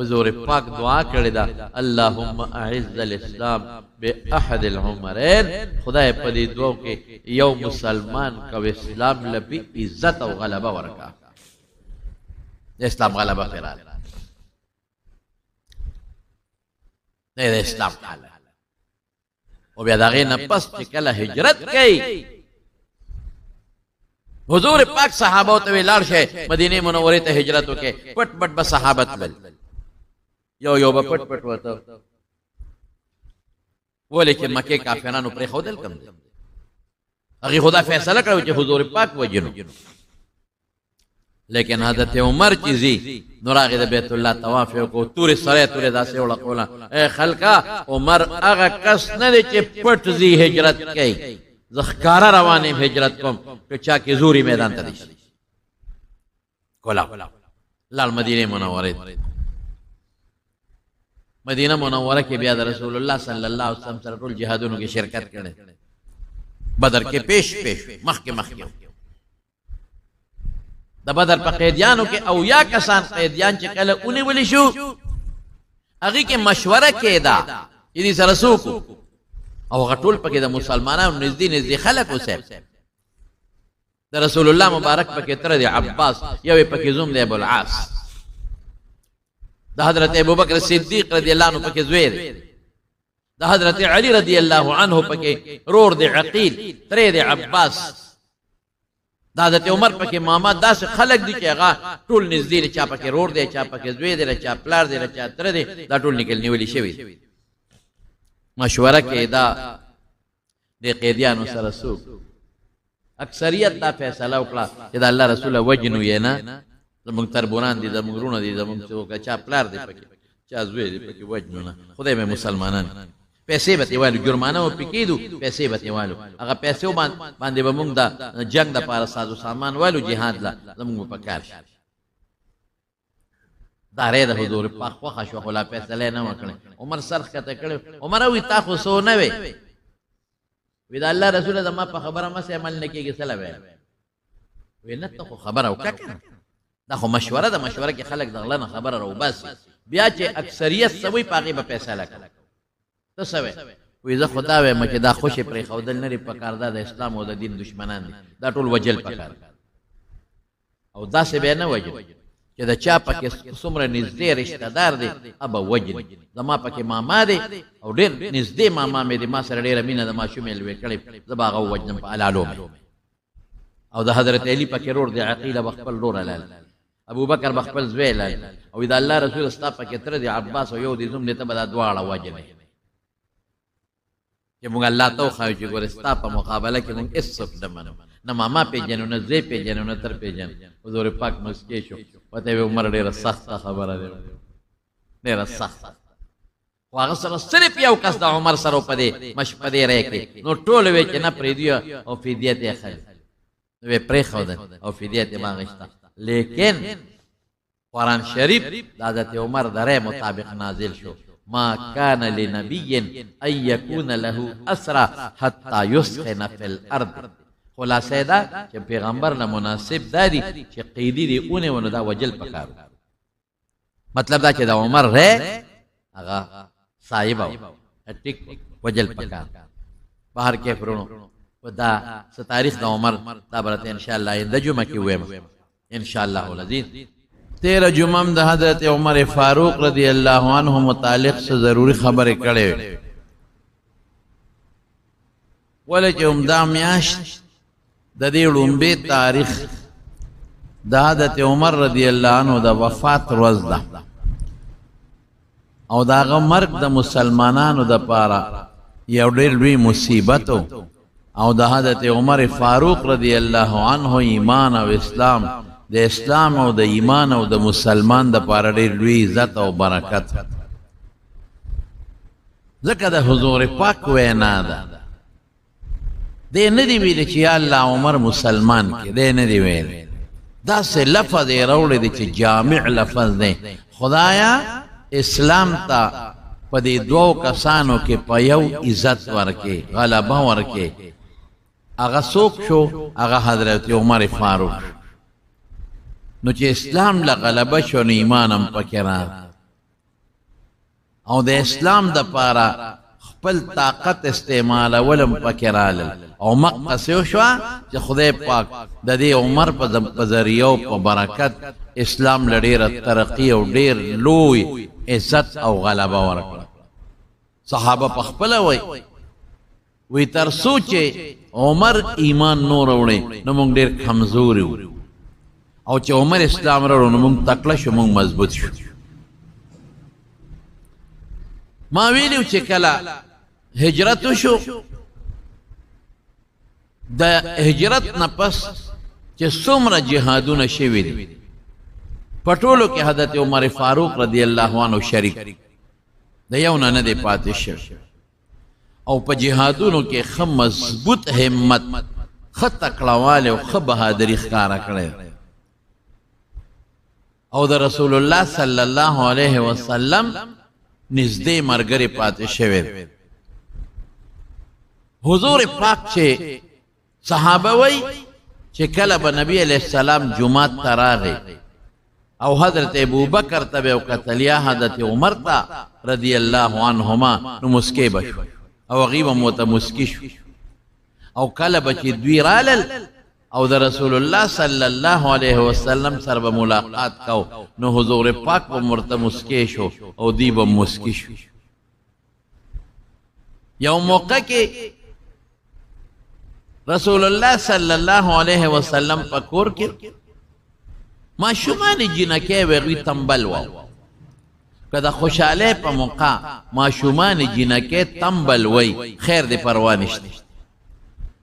حضور پاک دعا کړې ده اللهم اعز الاسلام باحد العمرين خدای په دې دوه کې یو مسلمان کو اسلام لپی عزت او غلبه ورکا اسلام غلبه فرال نه د اسلام حاله او بیا دغه نه پس چې کله هجرت کوي حضور پاک صحابه ته ویل شه مدینه منوره ته هجرت وکي پټ پټ به صحابت بل یو به پټ پټ وته ولیکن مکه کافرانو پر خودل کم دي هغه خدا فیصله کړو چې حضور پاک وجنو لیکن حضرت عمر چیزی نوراغه د بیت الله طواف کو تور سره تور داسې وړه کولا اے خلقا عمر هغه کس نه چې پټ زی هجرت کوي زخکارا روانه هجرت کوم که چا کې زوري میدان ته دي کولا لال مدینه منوره مدینه منوره کې بیا د رسول الله صلی الله علیه وسلم سره ټول جهادونو کې شرکت کړي بدر کې پیش مخکې د بدر په قیدیانو کې او یا کسان قیدیان چې کله اونې ولې شو هغه کې مشوره کېدا چې سره سوق او غټول پکې د مسلمانانو نږدې خلک اوسه د رسول الله مبارک پکې تر دی عباس یو پکې زوم دی ابو العاص د حضرت ابوبکر صدیق رضی الله عنه پکې زوی دی د حضرت علی رضی الله عنه پکې رور دی عقیل تر دی عباس د حضرت عمر پکې ماما داس خلک دي چې هغه ټول نږدې چا پکې رور دی چا پکې زوی دی چا پلار دی چا تر دی دا ټول نکل نیولې شوی مشوره کې دا د قیدیانو سره سوق اکثریت دا فیصله وکړه چې د الله رسول وجنو یې نه زموږ تربوران دي زموږ رونه دي زموږ څوک چا پلار دی پکې چا زوی دی پکې وجنو نه خدای به مسلمانان پیسې به دیوالو جرمانه او پکېدو پیسې به دیوالو هغه پیسې باندې به موږ د جنگ د پاره سازو سامان والو جهاد لا زموږ په کار داره د حضور پاک خو شو خلا فیصله نه وکړي عمر سرخ کته کړي عمر وی تا خو سو نه وي وی دا الله رسول زما په خبره ما سه عمل نه کیږي سلام وی نه ته خو خبره وکړه دا خو مشوره ده مشوره کې خلک دغله نه خبره راو بس بیا چې اکثریت سوي پاغي به فیصله کوي ته سوي وی زه خدا وې مکه دا خوشي پرې خودل نه په کار د اسلام او د دین دشمنان دي دا ټول وجل پکار او دا څه به نه وجل چې دا چا پکې څومره نږدې رشتہ دار دی ابا وجل زما پکې ماما دی او ډېر نږدې ماما مې دی ما سره ډېر مینه د ماشومې لوي کړي زباغه وجنم په علالو او د حضرت علی پکې رور دی عقیله بخپل رور علال ابو بکر بخپل زوی لال او دا الله رسول استا پکې تر دی عباس او یو دی زوم دې ته بدا دواړه وجل چې موږ الله تو خو چې ګورستا په مقابله کې موږ اس څه دمنو نه ماما پیجنو نه زی پیجنو نه تر پیجن حضور پاک مسکی شو پته عمر ډیره سخت خبره ده ډیره سخت واغه سره صرف یو کس د عمر سره پدې مشپدې راکې نو ټول وی چې نه پریدیو او فدیه ته اخلي نو پرې خو ده او فدیه ته ماغشتا لیکن قرآن شریف د حضرت عمر دره مطابق نازل شو ما كان لنبي ان يكون له اسرى حتى يسخن في الارض خلاصه دا چې پیغمبر له مناسب دادی چې قیدی دی اونه ونه دا وجل پکارو مطلب دا چې دا عمر رې هغه صاحب ټیک وجل پکار بهر کې فرونو ودا س تاریخ د عمر دا برته ان شاء الله د جمعه کې ویم ان شاء الله العزیز 13 جمعه د حضرت عمر فاروق رضی الله عنه متعلق سے ضروری خبرې کړې ولکه عمدا میاش د دې لومبه تاریخ د حضرت عمر رضی الله عنه د وفات ورځ ده او دا مرګ د مسلمانانو د پاره یو ډېر لوی مصیبت او د حضرت عمر فاروق رضی الله عنه ایمان او اسلام د اسلام او د ایمان او د مسلمان د پاره ډېر لوی عزت او برکت ځکه د حضور پاک وینا ده دې نه دی ویل چې الله عمر مسلمان کې دې نه دی ویل دا سه لفظ یې راوړی دی چې جامع لفظ دی خدایا اسلام ته په دې دوو کسانو کې په یو عزت ورکې غلبه ورکې هغه څوک شو؟ هغه حضرت عمر فاروق. نو چې اسلام له غلبه شو نو ایمان هم پکې راغی او د اسلام د پاره خپل طاقت استعمالول هم پکې رالل او مقصد یې شوه چې خدای پاک د دې عمر په ذریعه او په برکت اسلام له ډېره ترقي او ډېر لوی عزت او غلبه ورکړه. صحابه په خپله وی تر څو چې عمر ایمان نو راوړی نو موږ ډېر کمزوري وو او چې عمر اسلام راوړو نو موږ تکړه شو، موږ مضبوط شو. ما ویلو چې کله هجرت وشو د هجرت نه پس چې څومره جهادونه شوي دي په ټولو کې حضرت عمر فاروق رضی الله عنه شریک د یو نه دی پاتې شوی او په جهادونو کې ښه مضبوط همت، ښه تکړهوالی او ښه بهادري ښکاره کړی او د رسول الله صلی الله علیه وسلم نږدې ملګری پاتې شوی. حضور پاک چې صحابه وی چې کله به نبی علیہ السلام جمعات ته راغی او حضرت ابوبکر ته به وکتل یا حضرت عمر ته رضی الله عنهما نو مسکی بشو او هغوی به موته مسکی شو او کله به چې دوی رالل او د رسول الله صلی الله علیه وسلم سره به ملاقات کو نو حضور پاک به ورته مسکی شو او دوی به مسکی شو. یو موقع کې رسول الله صلی الله علیه وسلم په کور کې ماشومان جنکې وغوی تنبل وو. که د خوشحالی په موقع ماشومان جنکې تنبل وی خیر دی پروا نشته.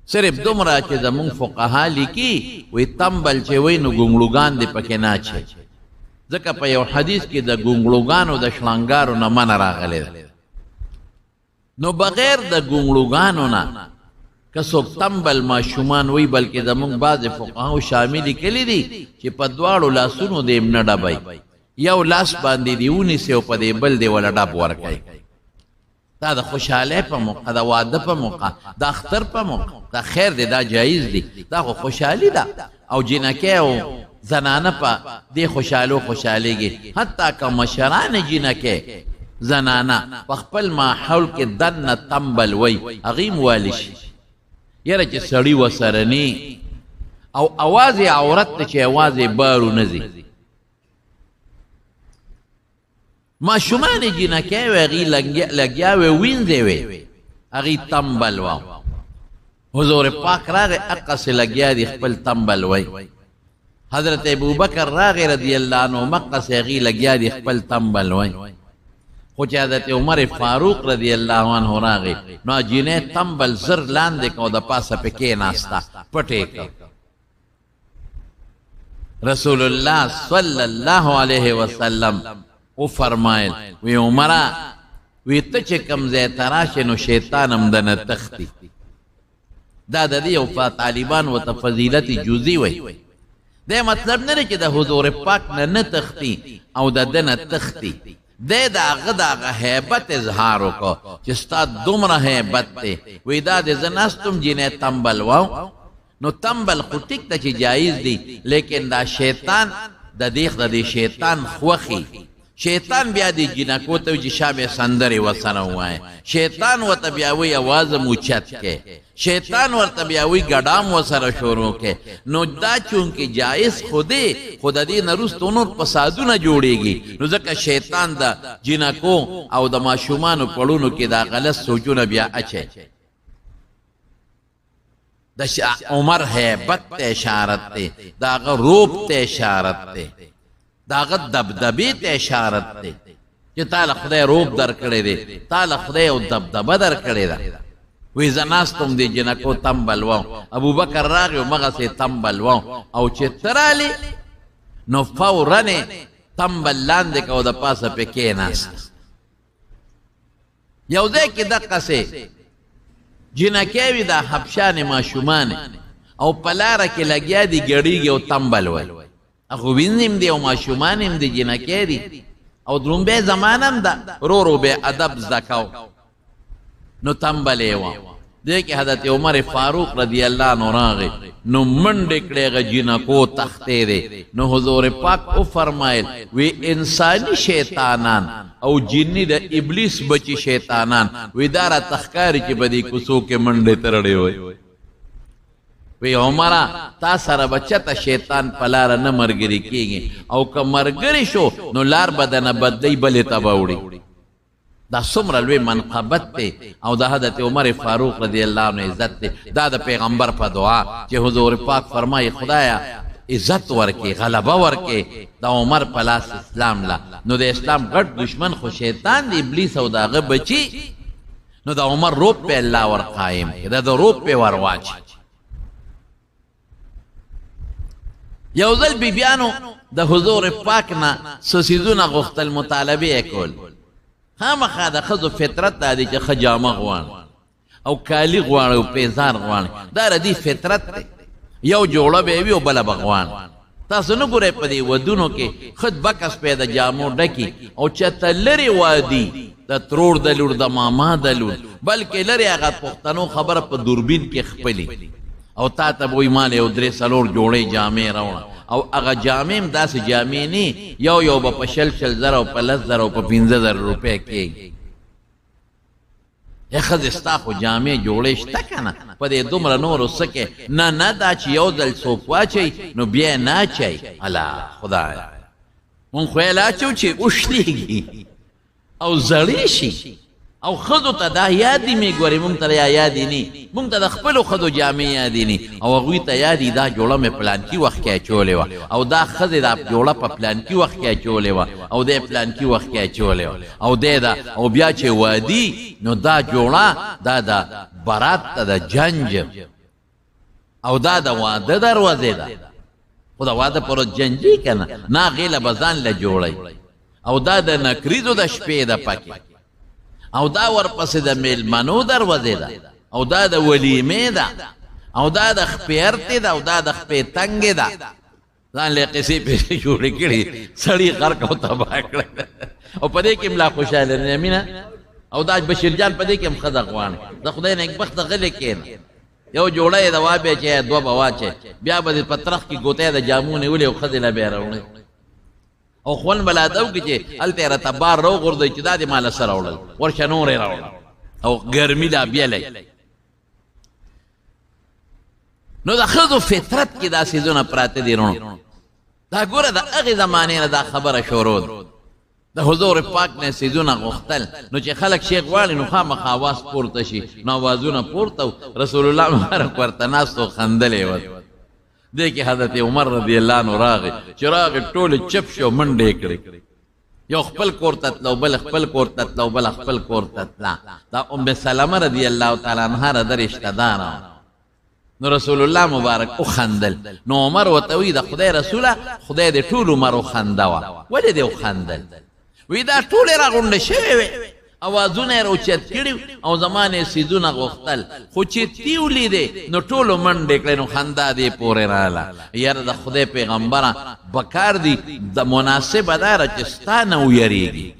صرف دومره چې زمونږ فقها لیکي وی تنبل چې وی نو ګونګړوګان دی پکې نه اچوي، ځکه په یو حدیث کې د ګونګړوګانو د شړنګارو نه منع راغلی ده. نو بغیر د ګونګړوګانو نه که څوک تنبل ماشومان وی بلکې زمونږ بعضې فقهاو شاملي کلی دي چې په دواړو لاسونو دې نه ډبئ، یو لاس باندې دې ونیسي او په دې بل دې وله ډب ورکوي. دا د خوشحالی په موقع، د واده په موقع، د اختر په موقع دا خیر دی، دا جایز دی، دا خو خوشحالي ده او جنکې او زنانه په دې خوشحالو خوشحالیږي. حتی که مشران جنکې زنانه په خپل ماحول کې دننه تنبل وی هغوی موالی شي یاره چې سړي ورسره نی او اواز یې عورت دی چې اواز یې بارو نه ځي. ماشومان جنکې وی هغوی لګیا وی وینځې وی هغوی تنبل وو. حضور پاک راغی اقصې لګیا دي خپل تنبل وی. حضرت ابوبکر راغی رضی الله عنه مقصې هغوی لګیا دي خپل تنبل وی. خو چې حضرت عمر فاروق رضی الله عنه راغی نو جنې تنبل زر لاندې کو د پاسه پې کېناسته پټې کړ. رسول الله صلی الله علیه وسلم او فرمایل وی عمره وی ته چې کوم ځای ته راشې نو شیطان هم دنه تختی. دا د دې یو طالبان ورته فضیلت جزي وی. دا مطلب نه دی چې د حضور پاک نه نه تختی او د ده نه تختی، دی د هغه د هغه هیبت اظهار وکړو چې ستا دومره هیبت دی. وی دا د زه ناستم جنې تنبل وو نو تنبل خو ټیک ته چې جایز دی، لیکن دا شیطان د دې شیطان خوښي. شیطان بیا دی جنکو ته چې شابه سندرې ورسره ووایه، شیطان ورته بیا وی اواز هم اوچت کې، شیطان ورته بیا وی ګډام ورسره شروع کې. نو دا چونکې جایز خو دی خو د دې نه وروسته نور فسادونه جوړېږي، نو ځکه شیطان د جنکو او د ماشومانو پړونو کې دا غلط سوچونه بیا اچي. د عمر هیبت ته اشارت دی، د هغه روب ته اشارت دی، د هغه دبدبې ته اشارت دی چې تاله خدای روب در کړی دی، تاله خدای یو دبدبه در کړې ده. وی زه ناستم دې جنکو تنبل وم. ابوبکر راغی او مغسې تنبل وم او چې ته رالې نو فورا تنبل لاندې که او د پاسه پې کېناست. یو ځای کې دقسې جنکې وي دا حبشانې ماشومانې او په لاره کې لګیا دي ګړیږي او تنبل وی. اخو وینځم دی او ماشومان هم دی جنکې دي او درومبې زمانه هم ده، رو رو به ادب زده کو. نو تنبلې وه دیکھ حضرت عمر فاروق رضی اللہ عنہ راغے نو منڈکڑے گا جنکو تختے دے نو حضور پاک او فرمائل وی انسانی شیطانان او جنی دا ابلیس بچی شیطانان وی دارا تخکاری چی بدی کسو کے منڈے ترڑے ہوئے وی عمرہ تا سر بچتا شیطان پلارا نمرگری کی گئی او که مرگری شو نو لار بدن بدلی بلی تباوڑی دا سمر لوی منقبت تے او دا حضرت عمر فاروق رضی اللہ عنہ عزت تے دا پیغمبر پا دعا چی حضور پاک فرمائی خدایا عزت ورکے غلبہ ورکے دا عمر پلاس اسلام لا نو دا اسلام گرد دشمن خو شیطان دی ابلیس او دا غب بچی نو دا عمر روپ پہ اللہ ور قائم دا روپ پہ ورواج یوزل بی بیانو دا حضور پاک نا سسیزونا غخت المطالبی اکول خام خواده خزو فطرت دادی چه خجامه غوان او کالی غوان او پیزار غوان داره دی فطرت دی یو جوڑا بیوی او بلا بغوان تاسو نگو رای پدی ودونو که خود بکس پیدا جامو ڈکی او چه لری وادی دا ترور دلور دا ماما دلور بلکه لری آغا پختنو خبر پا دوربین که خپلی او تا تا بوی مال او دری سلور جوڑے جامع رونا او اگا جامع دا سی جامع نی یو با پا شل زر او پا لس زر او پا 15,000 روپے کی یا خز استاخو جامع جوڑیش تکنا پا دے دمرا نورو سکے نا دا چی یو دل سوکوا چی نو بیا نا چی علا خدا من خویلا چو چی اشلیگی او زریشی او خدو تا دا یادی می گوری مونگ تا یادی نی مونگ تا دا خپلو خدو جامع یادی نی او اگوی تا یادی دا جوڑا میں پلان کی وقت کیا چولے وا او دا خد دا جوڑا پا پلان کی وقت کیا چولے وا او دے پلان کی وقت کیا چولے وا او دے دا او بیا چے وادی نو دا جوڑا دا برات تا دا جنج او دا واد در وزے دا خدا واد پر جنجی کنا نا غیل بزان لجوڑی او دا نکریزو دا شپے دا پاکی او دا ورپس دا میلمنو در وزی دا او دا دا ولیمه دا او دا دا خپیرتی دا او دا دا خپی تنگ دا زان لے قصی پیشی جوڑی کری سڑی غرق او تباہ کرد او پدے کم لا خوشحال نیمینا او دا بشیر جان پدے کم خدقوان دا خدای نے ایک بخت غلی کین یو جوڑای دا وابے چے دو بوا چے بیا با دا پترخ کی گوتے دا جامونی ولی او خدلا بیرونی او خوان بلا دو کی چه ال تیرا تبار رو غردوی چه دا دی مال سر اوڑل ورشا نوری روڑل او گرمی دا بیلی نو دا خدو فطرت کی دا سیزونا پراتے دی رونو دا گورا دا اغی زمانے دا خبر شورود دا حضور پاک نے سیزونا غختل نو چه خلق شیخ والی نو خام خواست پورتا شی نو آوازونا پورتا رسول اللہ مبارک ورطناستو خندلے ود دیکھیں حضرت عمر رضی اللہ عنہ راغی چراغ ٹول چپ شو منڈے کرے یو خپل کور تتلو بل خپل کور تتلو بل خپل کور تتلا دا ام سلمہ رضی اللہ تعالیٰ عنہ را در اشتدارا نو رسول اللہ مبارک او خندل نو عمر و توی دا خدای رسولا خدای دے ٹول عمر و خندوا ولی دے او خندل وی دا ٹول را گنڈ شوی وی آوازونه رو چت کړي او زمانه سیدونه غختل خو چې تیولی دي نو ټولو منډې کړي نو خندا دې پورې رااله یاره د خدای پیغمبره بکار دي د مناسبه داره چې ستا نه ویریږي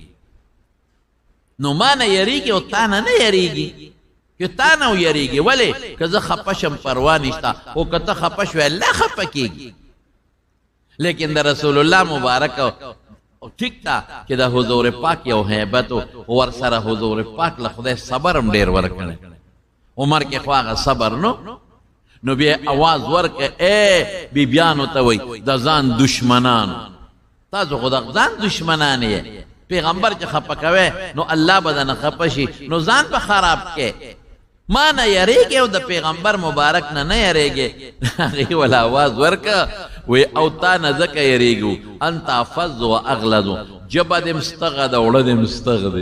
نو ما نه یریږي او تا نه یریږي که تا نه ویریږي ولې که زه خفه شم پروا نشته او که ته خفه شوې الله خفه کېږي لیکن د رسول الله مبارک ٹھیک تا کہ دا حضور پاک یو حیبتو ورسر حضور پاک لخدای صبرم دیر ورکنے عمر کے خواہ صبر نو بی آواز ورک اے بی بیانو تاوی دا زان دشمنانو تازو خدا زان دشمنانی ہے پیغمبر چا خپکوے نو اللہ بدن خپشی نو زان پا خراب کے ما نہ یریگے او دا پیغمبر مبارک نہ یریگے آگئی والا آواز ورکا وی اوتا نزک یریگو انتا فض و اغلظو جبا دے مستغد اوڑا دے مستغد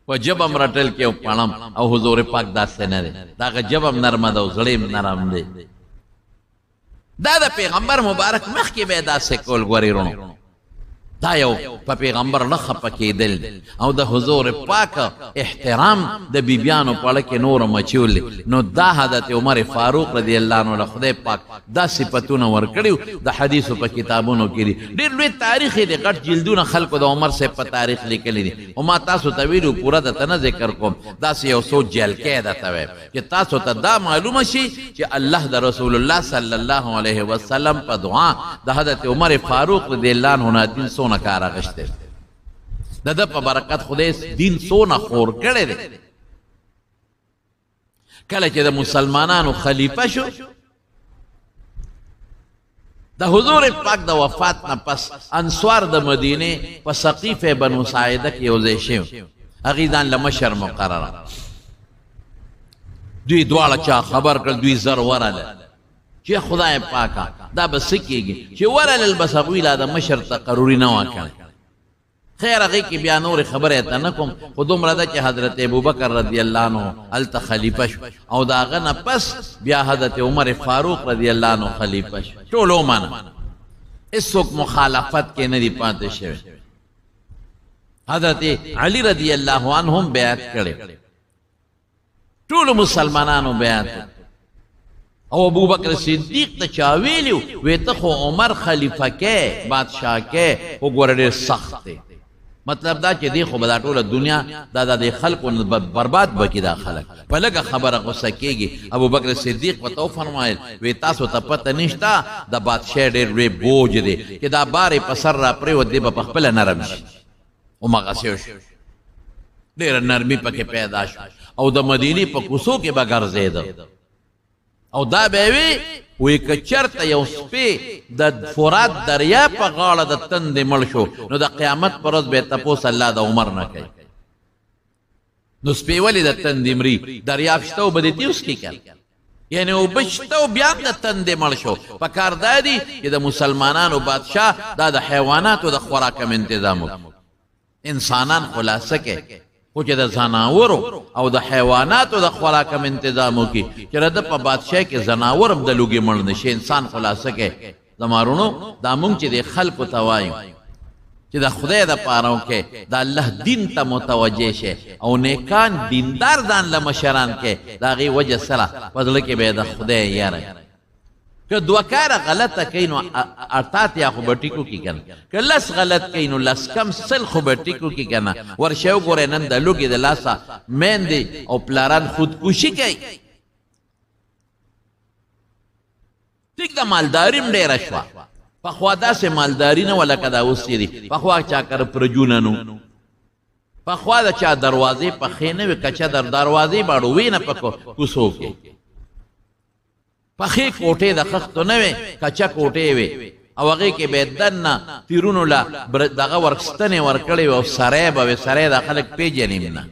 و جبم رٹل کے پانم او حضور پاک دا سے نرے دا جبم نرم دا زڑیم نرم دے دا پیغمبر مبارک مخ کی بے دا سے کول گوری رونو دا یو په پیغمبر نه خفه کېدل او د حضور پاک احترام د بیبیانو په اړه کې نور مچول نو دا حضرت عمر فاروق رضی الله عنه له خدای پاک دا صفتونه ورکړي د حدیثو په کتابونو کې دي ډېر لوی تاریخ دی غټ جلدونه خلکو د عمر صاحب په تاریخ لیکلي دي او ما تاسو ته ویلو پوره درته نه ذکر کوم داسې یو څو جلکې درته وایم چې تاسو ته دا معلومه شي چې الله د رسول الله صلی الله علیه وسلم په دعا د حضرت عمر فاروق رضی الله عنه دین څونه کار اخیستی د ده په برکت خدای دین څونه خور کړی دی کله چې د مسلمانانو خلیفه شو د حضور پاک د وفات نه پس انصار د مدینې په سقیفه بنو ساعده کې یو ځای شوي هغې ځان له مشر مقرره دوی دواړه چا خبر کړل دوی زر ورله چې خدای پاکه دا به څه کېږي چې ورلل بس هغوی لا د مشر تقرري نه وه کړی خیر هغې کې بیا نورې خبرې ته نه کوم خو دومره ده چې حضرت ابوبکر رضی الله عنه هلته خلیفه شو او د هغه نه پس بیا حضرت عمر فاروق رضی الله عنه خلیفه شو ټول ومنه هېڅوک مخالفت کې نه دي پاتې شوی حضرت علی رضی الله عنه هم بیعت کړی ټولو مسلمانانو بیعت او ابو بکر صدیق ته چا ویلو وی ته خو عمر خلیفه کې بادشاہ کې خو ګوره ډېر سخت دی مطلب دا چې دی خو به دا ټوله دنیا دا د خلکو برباد به کړي دا خلک په لږه خبره غصه کېږي ابو بکر صدیق ورته وفرمایل وی تاسو ته پته نشته د بادشاه ډېر لوی بوج دی چې دا بار یې په سر را پرېوت دی به پخپله نرم شي هماغسې وشو ډېره نرمي پکې پیدا شو او د مدینې په کوڅو کې به ګرځېده او دا به وي وی که چرته یو سپی د فرات دریا په غاړه د تندې مړ شو نو د قیامت پر ورځ به یې تپوس الله د عمر نه کوي نو سپی ولې د تندې مري دریاب شته او به دې تیوس کې کړ یعنې اوبه شته او بیا هم د تندې مړ شو په کار دا دي چې د مسلمانانو بادشاه دا د حیواناتو د خوراک هم انتظام وکړي انسانان خلاصه کې خو چې د ځناورو او د حیواناتو د خوراک هم انتظام وکړي چې د په بادشاه کې ځناور هم د لوږې مړ نه شي انسان خلاصه کې زمارونو دا مونږ چې د خلکو ته وایو چې د خدای دپاره وکړې د الله دین ته متوجه شي او نیکان دیندار ځان له مشران کې د هغې وجه سره په زړه کې به یې د خدای یاره که دوه کاره غلطه کوي نو اتاتیا خو به ټیکو کي که نه که لس غلط کوي نو لس کم سل خو به ټیکو کي که نه ورشئ وګورئ نن د لوږې د لاسه میندې او پلاران خودکشي کوي ټیک د مالداري هم ډېره شوه پخوا داسې مالداري نه وه لکه دا اوس چې دي پخوا چا کره پرجونه نو پخوا د چا دروازې پخې نه وې که چا در دروازې باړو وې نه په کوڅو کې پخې کوټې د خښتو نه وې کچه کوټې وې او هغې کې به یې دننه تیرونو له دغه ورکستنې ورکړې وې او سری به وې سری دا خلک پېژني نه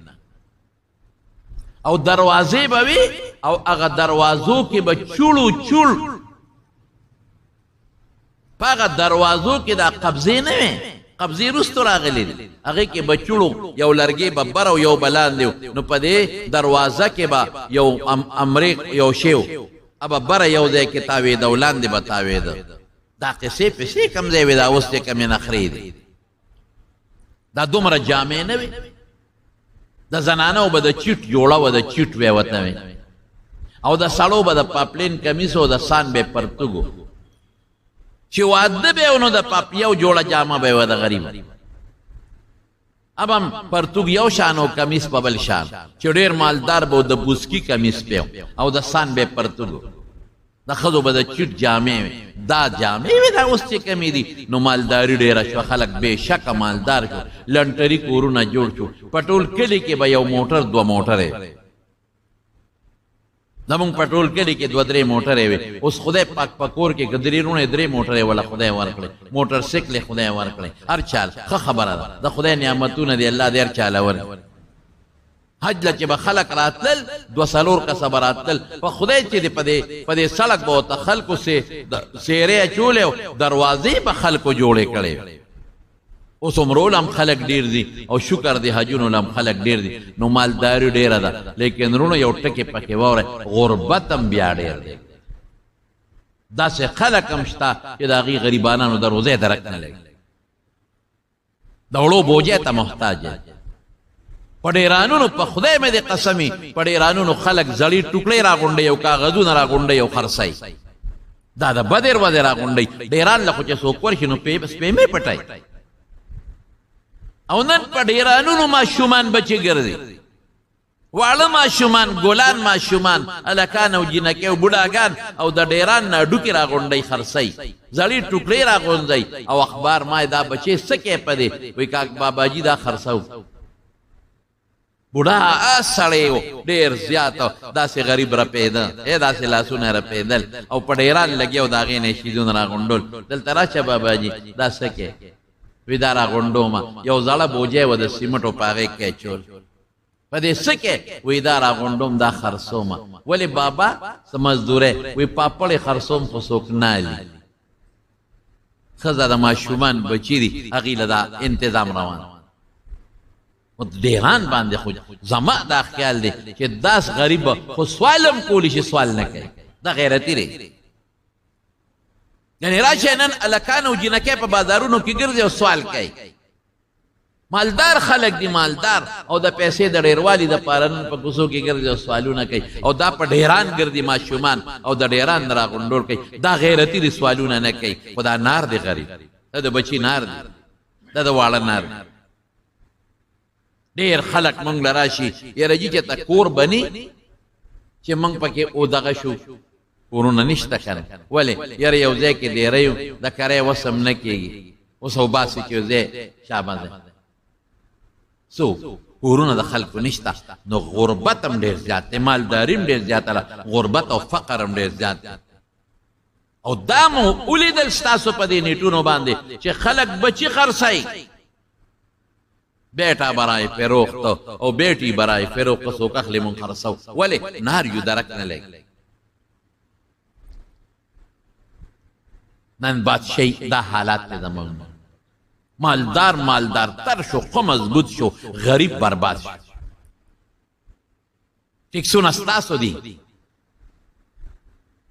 او دروازې به وې او هغه دروازو کې به چوړو چوړ په هغه دروازو کې دا قبضې نه وې قبضې وروستو راغلي دي هغې کې به چوړو یو لرګی به بر او یو به لاندې نو په دې دروازه کې به یو امریک یو شی ابا بره یو ځای کې تاوېده او لاندې به تاوېده دا قصې پسې کم ځای وې دا اوس چې کمې نخرې دي دا دومره جامې نه وې د زنانو به د چیټ جوړه وه د چیټ وې ورته وې او د سړو به د پاپلین کمیس او د سان به پرتوګو چې واده به و نو د یو جوړه جامه به وه د غریب اب هم پرتوګ یو شان او کمیس په بل شان چې ډېر مالدار به د بوسکي کمیس په او د سان به پرتوګ د ښځو به د چیټ جامې وې دا جامې وې دا اوس چې کمې دي نو مالداري ډېره شوه خلک بېشکه مالدار شو لنټري کورونه جوړ شو په ټول کلي کې به یو موټر دوه موټرې زمونږ په ټول کلي کې دوه درې موټرې وې اوس خدای پاک په کور کې که درې روڼې درې موټرې وله خدای ورکړې موټر سیکلې خدای ورکړې هر چال ښه خبره ده د خدای نعمتونه دي الله دې هر چاله ورکړي حج له چې به خلک راتلل دوه څلور کسه به راتلل په خدای چې د په دې سړک به ورته خلکو سیرې اچولې او دروازې به خلکو جوړې کړې اوس عمرول هم خلک ډېر دي او شکر دی حجونو هم خلک ډېر دي نو مالداري ډېره ده لیکن رونو یو ټکې پکې واورئ غربت هم بیا ډېر دی داسې خلک هم شته چې د هغې غریبانانو د روزۍ درک نه لګي دوړو بوجه ته محتاج په ډیرانونو په خدای مې د قسمی په ډیرانونو خلک زړی ټوکړې راغونډي او کاغذونه راغونډي او خرڅای دا د بدر وزر راغونډي ډیران له خو چې څوک ورشي نو پیمې پټای او نن په ډیرانونو ماشومان بچي ګرځي واړه ماشومان ګلان ماشومان الکان او جنکې او بوډاګان او د ډیران نه ډوکی راغونډي خرڅای زړی ټوکړې راغونډي او اخبار ما دا بچي سکه پدې وای کاک بابا جی دا خرڅاو بوډا سړیو ډیر زیات داسې غریب را پیدا داسې لاسونه را پیدل او په ډیران لګیو د هغې نه شیدونه راغونډول دلته راشه بابا جي دا څه کې وی دا راغونډومه یو زړه بوجی و د سیمټو په هغې کې اچول په دې څه کې وی دا راغونډوم دا خرڅومه ولې بابا څه مزدوری وی پاپړې خرڅوم خو څوک نه علي ښځه د ماشومان بچي دي هغې له دا انتظام روان ډیران باندې خو زما دا خیال دی چې داس غریب خو سوالم کولی شي سوال نه کوي دا غیرتي دی یعنی راشه نن الکان او جنکې په بازارونو کې ګرځي او سوال کوي مالدار خلک دي مالدار او د پیسې د ډیروالي د پارن په کوڅو کې ګرځي او سوالونه کوي او دا په ډیران ګرځي ماشومان او د ډیران راغونډول کوي دا غیرتي دي سوالونه نه کوي خدا نار دی غریب دا د بچی نار دی دا د واړه نار ډیر خلک مونږ لراشي یره جی چې تا کور بني چې مونږ پکې او دغه شو کورونه نشته کنه ولې یره یو ځای کې دی ریو د کرے وسم نه کیږي اوس او باسي چې ځای شابه سو کورونه د خلکو نشته نو غربت هم ډیر زیات مالداري هم ډیر زیات غربت او فقر هم ډیر زیات او دا مو ولیدل ستاسو په دې نیټونو باندې چې خلک بچي خرڅای بیٹا برای فروخت او بیٹی برای فروخت سوک اخلی من خرسو ولی نار یو درک نلگ نن بادشاہی دا حالات تے زمان مالدار تر شو خو مضبوط شو غریب برباد شو ٹکسون استاسو دی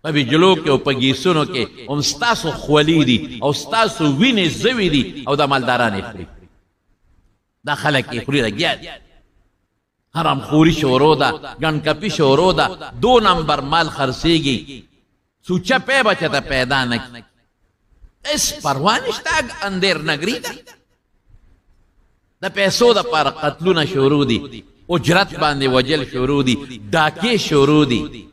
پبی جلو کے او پگیسونو کے ام استاسو خولی دی او استاسو وین زوی دی او دا مالداران اخری دا خلق اخری لگیا دی حرام خوری شورو دا گنکپی شورو دا 2 نمبر مال خرسیگی سوچا پی بچتا پیدا نکی اس پروانشتاگ اندر نگری دا دا پیسو دا پار قتلون شورو دی اجرت باندې وجل شروع دي ډاکې شروع دي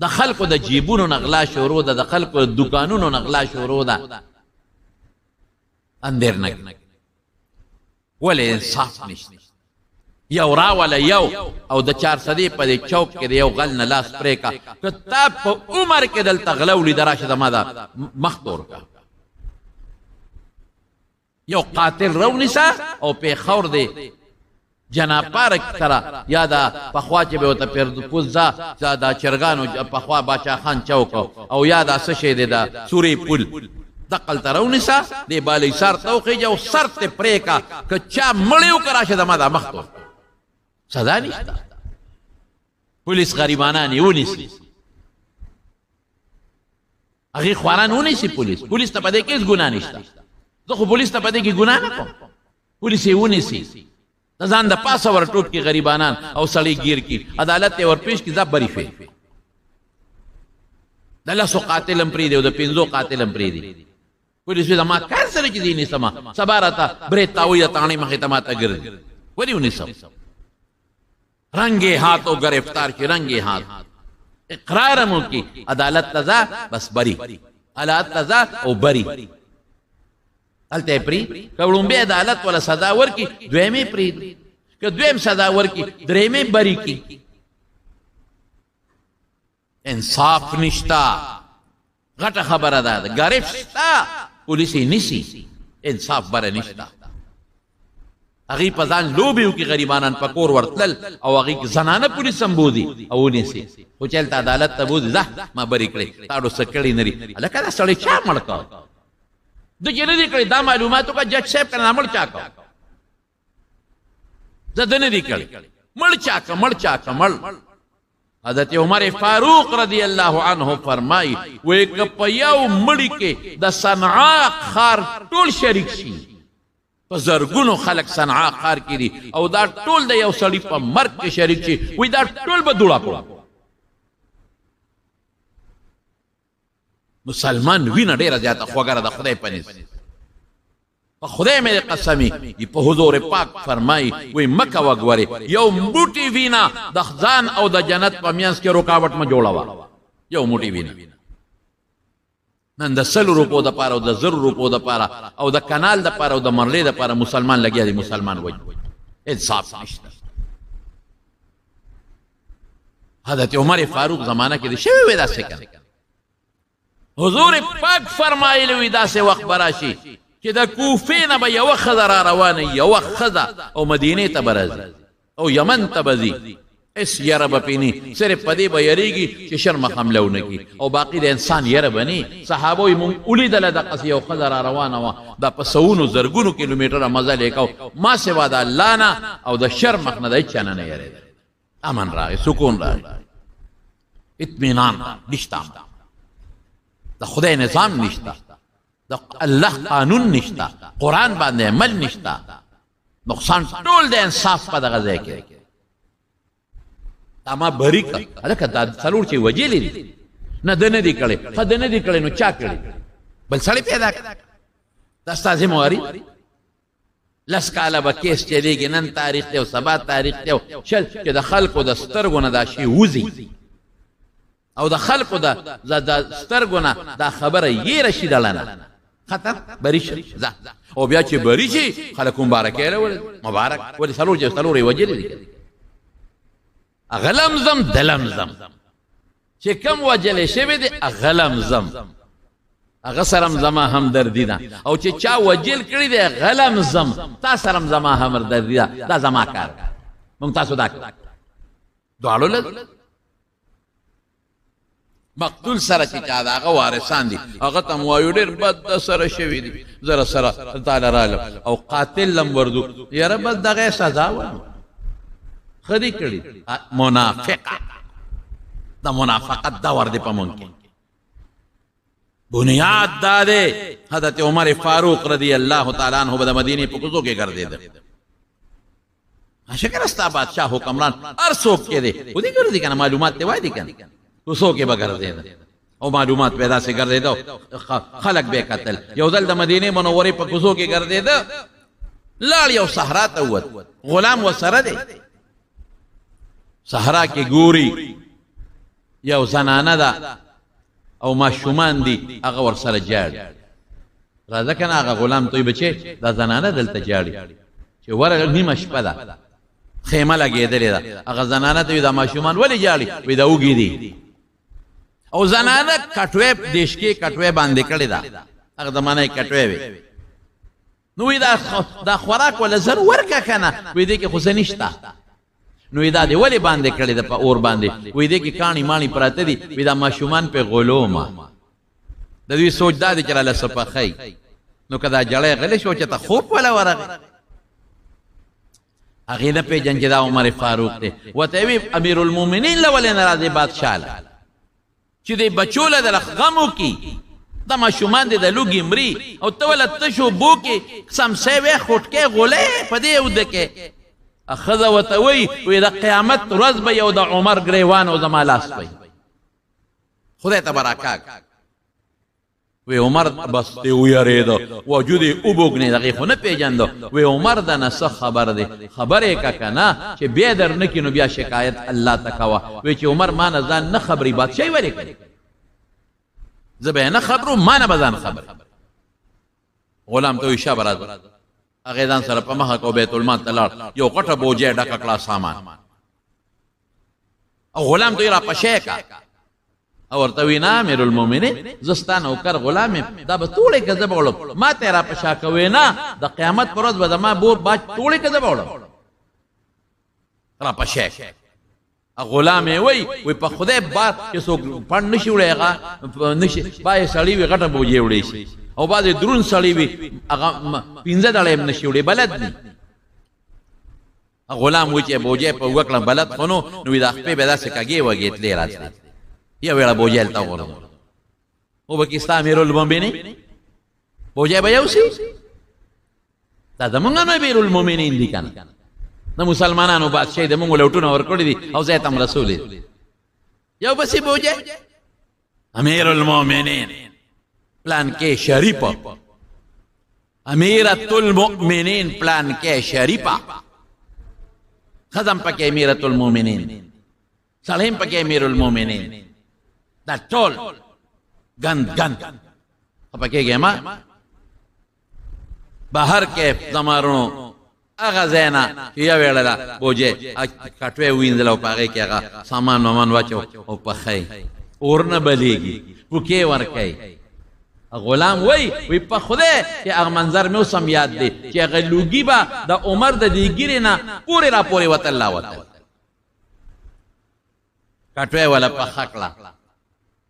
د خلکو د جیبونو نغلا شروع ده د خلکو د دکانونو نغلا شروع ده اندر نک ولې انصاف نشته یو راوله یو او د 400 په دې چوک کې د یو غل نه لاس پرې کا کتاب په عمر کې دلته غلولي دراشه د ماده مختور کا یو قاتل رونیسا او په خور دی جنا پارک کرا یا دا پخوا چې به وته پردپوزا دا چرګانو پخوا باچا خان چوک او یا دا سشه دی دا سوري پل دقل ترونیسا دی بالی سر توقی جو سر ته پرې کا کچا مړیو کراشه د ماده مختور سزا نشتا پولیس غریبانان یونیسی اغی خواران یونیسی پولیس تا پده کس گناه نشتا زه خو پولیس تا پده که گناه نکم پولیس یونیسی نزان دا پاسا ور ټوپ کی غریبانان او سړی گیر کی عدالت ته ور پیش کی زاب بری فی د لسو قاتلم پری دی او د 5 قاتلم پری دی پولیس دا ما کار سره کی دیني سما صبارتا بریتا وی تانی مخه تما تا ګرځي وری ونیسم رنگے ہاتھوں گرفتار کی رنگے ہاتھ اقرارموں کی عدالت تزا بس بری عدالت تزا او بری علتے پری کبڑوں بے عدالت والا سزاور کی دویمیں پری کہ دویم سزاور کی دریمیں بری کی انصاف نشتا غٹ خبر ادا گرفتا پولیسی نسی انصاف بر نشتا اغی پزان لوبیو کی غریبانان پکور ورتلل او اغی زنانه پولیس سمبودی او نیسی او چلتا عدالت تبودی زه ما بری کړی تاړو سکړی نری الکه دا سړی چا مړ کا د جن دي کړی دا معلوماتو کا جج صاحب کنا مړ چا کا زدن دي کړی مړ چا کا مړ حضرت عمر فاروق رضی اللہ عنہ فرمائی وہ ایک پیاو مړی کې د صنعاء خار ټول شریک شي په زرګونو خلک صنعا ښار کې دي او دا ټول د یو سړي په مرګ کې شریک شي وایي دا ټول به دوړه کړو. مسلمان وینه ډېره زیاته خوږه ده خدای په نس. په خدای مې قسمي په حضور پاک فرمایي وایي مه کوه ګورې یو موټی وینه د ځان او د جنت په منځ کې رکاوټ مه جوړوه. یو موټی وینه نن د 100 روپو دپاره او د 1000 روپو دپاره او د کنال دپاره او د مرلې دپاره مسلمان لګیا دی. مسلمان وایي انصاف نشته. حضرت عمر فاروق زمانه کې د شوی وې داسې کنه. حضور پاک فرمایلی وي داسې وخت به راشي چې د کوفې نه به یوه ښځه را روانه یوه ښځه او مدینې ته به راځي او یمن ته به ځي. اس یره به پې نه صرف په دې به یریږي چې شرمه حمله ونه کړي او باقي د انسان یره به نه. صحابه وایي مونږ ولیدله دقسې یو ښځه را روانه وه دا په سوونو زرګونو کیلومیټره مزل یې کو ما سوا د الله نه او د شر مخ نه د هېچ چا نه نه یرېدل. امن راغی سکون راغی اطمینان نشته د خدای نظام نشته د الله قانون نشته قرآن باندې عمل نشته. نقصان ټول د انصاف په دغه ځای کې. دا ما بری کړه هلکه دا څلور چې وجلې دي نه ده نه دي کړې ښه ده نه دي کړې نو چا کړې بل سړی پیدا کړه. دا ستا ذمواري 10 کاله به کیس چلېږي نن تاریخ دی او سبا تاریخ دی او شل چې د خلکو د سترګو نه دا شی وځي او د خلکو د سترګو نه دا خبره یېره شي دلنه خطر بری شي او بیا چې بری شي خلک مبارکې راولي مبارک ولې څلور یې وجلې دي اغه لمزم د لمزم چې کم وجلې شوی دی اغه لمزم اغه سرم زما هم دردی ده او چې چا وجل کړی دی اغه لمزم تا سرم زما هم دردی ده دا زما کار مونږ تاسو دا دواړو له مقتول سره چې چا د هغه وارثان دي هغه ته م وایو ډېر بد د سره شوي دي زره سره تاله رالم او قاتل لم وردو یاره بس دغه سزا ورنو ښه دې کړي منافقه د منافقت دور دی په مونږ کې. بنیاد دا دی حضرت عمر فاروق رضی الله تعالی عنہ به د مدینې په کوڅو کې ګرځېده. شکر ستا بادشاه حکمران هر څوک کې دی خو دې ګرځي که نه معلومات دی وایي دي که نه کوڅو کې به ګرځېده او معلومات به داسې ګرځېده خلک به یې کتل. یو ځل د مدینې منورې په کوڅو کې ګرځېده لاړ یو صحرا ته ووت غلام ورسره دی صحرا کې ګوري یو زنانه ده او ماشومان دي هغه ورسره جاړي. راځه که نه هغه غلام ته وایي بچې دا زنانه دلته جاړي چې ورغه نیمه شپه ده خیمه لګېدلې ده هغه زنانه ته وایي دا ماشومان ولې جاړي وایي دا وږي دي او زنانه کټوې دیشکې کټوې باندې کړې ده هغه زمانه یې کټوې وې نو وایي دا خوراک وله زر ورکه که نه وایي دې کې خو څه نشته نو دا دې ولې باندې کړې ده په اور باندې وایي دې کې کاڼي ماڼي پراته دي وایي دا ماشومان پې غلومه د دوی سوچ دا دی چې راله څه پخی نو که دا جړی غلی شو چې ته خوب وله ورغی هغې نه پېژن چې دا عمر فاروق دی ورته وی امیر المؤمنین له ولې نه راځې بادشاه له چې دی بچو له د غم وکړي دا ماشومان دی د لوږې مري او ته ولې تشو بو کې سمسی وی خوټکې غولې په دې اوده کې ښځه ورته وایي د قیامت ورځ به یو د عمر ګریوان او زما لاس وی خدای ته به راکاږ وی عمر بس دی ویرېده وجود یې وبوګنې دغې خو نه پېژنده وی عمر د نه څه خبر دی خبر یې که که نه چې بیا در نه کړي نو بیا شکایت الله ته کوه وی چې عمر ما نه ځان نه خبري بادشاهي ولې کوي زه به یې نه خبرو ما نه به ځان خبر غلام ته وایي شه به راځه هغې ځان سره په مخه کو بیت المال ته لاړ یو غټه بوجۍ ډکه کړه سامان او غلام ته یې را پشی که او ورته وی نه امیر المؤمنین زه ستا نوکر غلام یم دا به توړې که زه به وړم ما ته یې را په شا کوې نه د قیامت په ورځ به زما بور باج توړې که زه به وړم را په شی غلام یې وی په خدای بار چې څوک پڼ نه شي وړی هغه نشي بعضې سړي وي غټه بوجې وړی شي او بعضې دروند سړي وي هغه 15 دړی هم نه شي وړی بلد دي غلام وی چې بوجې په اوږه کړم بلد خو نو وي دا خپې به داسې کږې وږې تلې راتلې یو ویړه بوجې هلته وغورځو او به کې ستا امیر المؤمنین بوجې به یوسي دا زمونږ امیر المؤمنین دي کنه د مسلمانانو بادشاہ د مونږ لوټونه ورکړي دي او زه تم رسول یو بسې بوجه امیر المؤمنین پلان کې شریفه امیرۃ المؤمنین پلان کې شریفه خزم پکې امیرۃ المؤمنین سلیم پکې امیر المؤمنین دا ټول گند پکې ما بهر کې زمارونو هغه زینا چې یو ویړه بوجه کټوي وینځل او پاغه کې هغه سامان ممان واچو او پخې اورنه بلیږي پوکې ورکې غلام وی په خوده چې هغه منظر مې اوسم یاد دی چې هغه لوګي با د عمر د دیګری نه پورې را پورې وته الله وته کټوي ولا پخکلا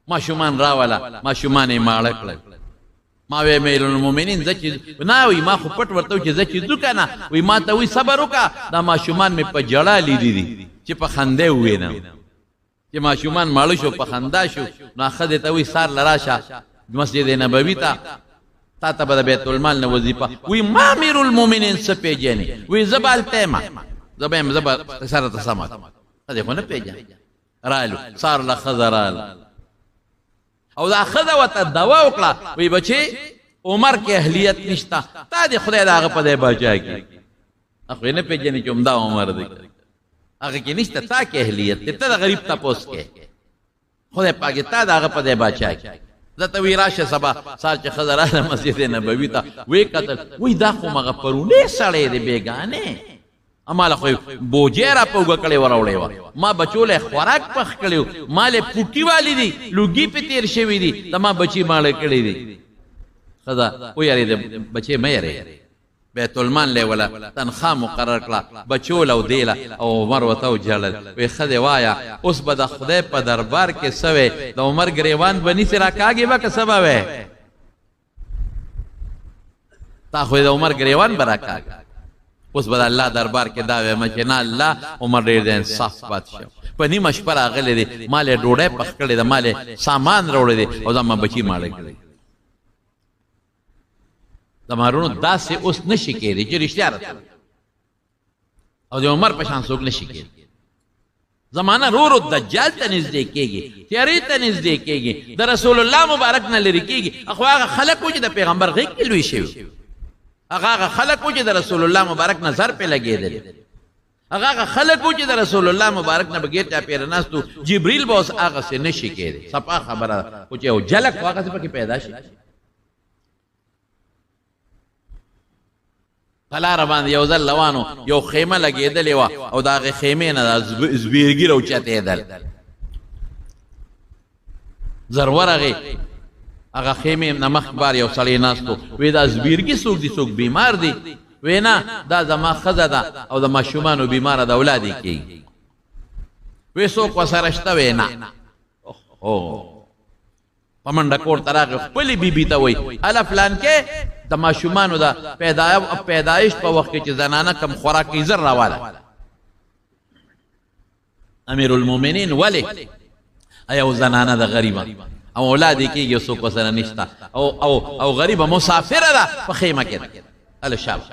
ماشومان راولا ماشومان یې ماړه کړل ما وی امیر المؤمنین زکه نه وی ما خو پټ ورته چې زکه دکنه وی ما ته وی صبر وکا دا ماشومان مې په جړه لیدي دي چې په خنده وینم چې ماشومان ماړه شو په خندا شو نو خدای ته وی سار لراشه مسجد نبوی تا ته به بیت المال نه وظیفه وی ما امیر المؤمنین سپېجنې وی زبال تیما زبم زبر سره تسمات خدای خو نه پیژن رالو سار له خزرال او دا خدا وته دوا وکړه وی بچي عمر کې اهلیت نشتا تا دې خدای داغه په دې بچا کی اخو نه پیژنې چې عمدا عمر دی هغه کې نشتا تا کې اهلیت ته غریب تاسو کې خدای پاک تا داغه په دې بچا کی زته وی راشه سبا سار چې خزراله مسجد نبوی ته وی قتل وی دا خو مغه پرونه سړی دی بیگانه اماله خو بوجیرا پوګه کړي وراولې وا ما بچوله خوراک پخ کړیو مال پوټی والی دی لوګي په تیر شوی دی تما بچی مال کړي دی خدا و یاري دی بچي مې یاري بیت المال له ولا تنخوا مقرر کړه بچول او دیلا او عمر وته جړل وی خدای وایا اوس به د خدای په دربار کې سوي د عمر گریوان بني سره کاږي وک سبب وي تا خو د عمر گریوان برکا اوس به الله دربار کې دا وي چې نه الله عمر ډېر د انصاف بادشاہ په نیمه شپه راغلی دی مال ډوډۍ پخ کړی د مال سامان راوړی دی او زما بچی مال کړی زمارونو داسې اوس نشي کېدی چې رښتیا راته او د عمر په شان څوک نشي کېدی زمانہ رو دجال ته نږدې کېږي تیارې ته نږدې کېږي د رسول الله مبارک نه لرې کېږي اخو هغه خلک و چې د پیغمبر غېږ کې لوی شوي هغه خلک و چې د رسول الله مبارک نظر پې لګېدل هغه خلک و چې د رسول الله مبارک نه بغیر چا پېره ناستو جبریل به اوس هغسې نشي کېدی صفا خبره خو چې یو جلک خو هغسې پکې پیدا شي پلاره باندې یو ځل روانو یو خیمه لګېدلې وه او د هغې خیمې نه زبیرګي راوچتېدل زر ورغې هغه خیمې نه مخکې بار یو سړی ناست و وی دا زبیرګي څوک دي څوک بیمار دي وی نه دا زما ښځه ده او د ماشومانو بیماره د اولاد یې کېږي وی څوک ورسره شته وی نه په منډه کور ته راغی خپلې بیبي ته وی هله فلان کې د ماشومانو د پیدایش په وخت کې چې زنانه کم خوراک کوي زر راواله امیر المؤمنین ولې یو زنانه د غریبه او اولاد یې کېږي څوک ورسره نشته او غریبه مسافره ده په خیمه کې ده هله شابه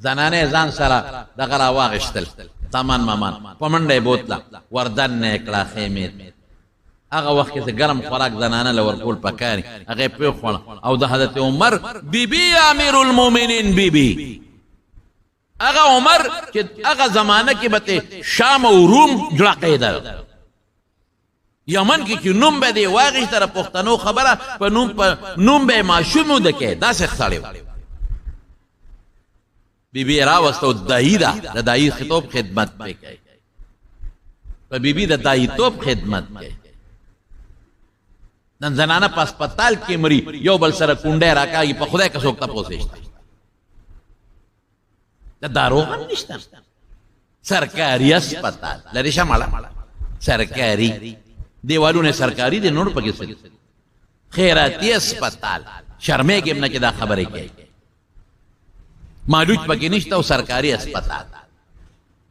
زنانه ځان سره دغه راواغېشتل سامان مامان په منډه یې بوتله وردن یې کړه خیمې هغه وخت کې ګرم خوراک زنانه له ورکول پکاري هغه پرېښوړه او د حضرت عمر بیبي امیر المؤمنین بیبي هغه عمر چې هغه زمانه کې به شام او روم جړقېدل یمن کې چې نوم به دی واغېشته د پښتنو خبره په نوم به یې ماشوم ودکې داسې سړی و بیبي یې راوسته او دایي ده د دایي خطوب خدمت پې کوي په بیبي د دایي توب خدمت کوي نن زنانه په هسپتال کې مري یو بل سره کونډی راکاږي په خدای که څوک تپوس یې شته د داروغ هم نشته سرکاري هسپتال لرې شه مړه سرکاري دیوالونه سرکاري دي نور پکې څه خیراتي هسپتال شرمېږم نه چې دا خبرې کوي مالوچ پکې نشته او سرکاري هسپتال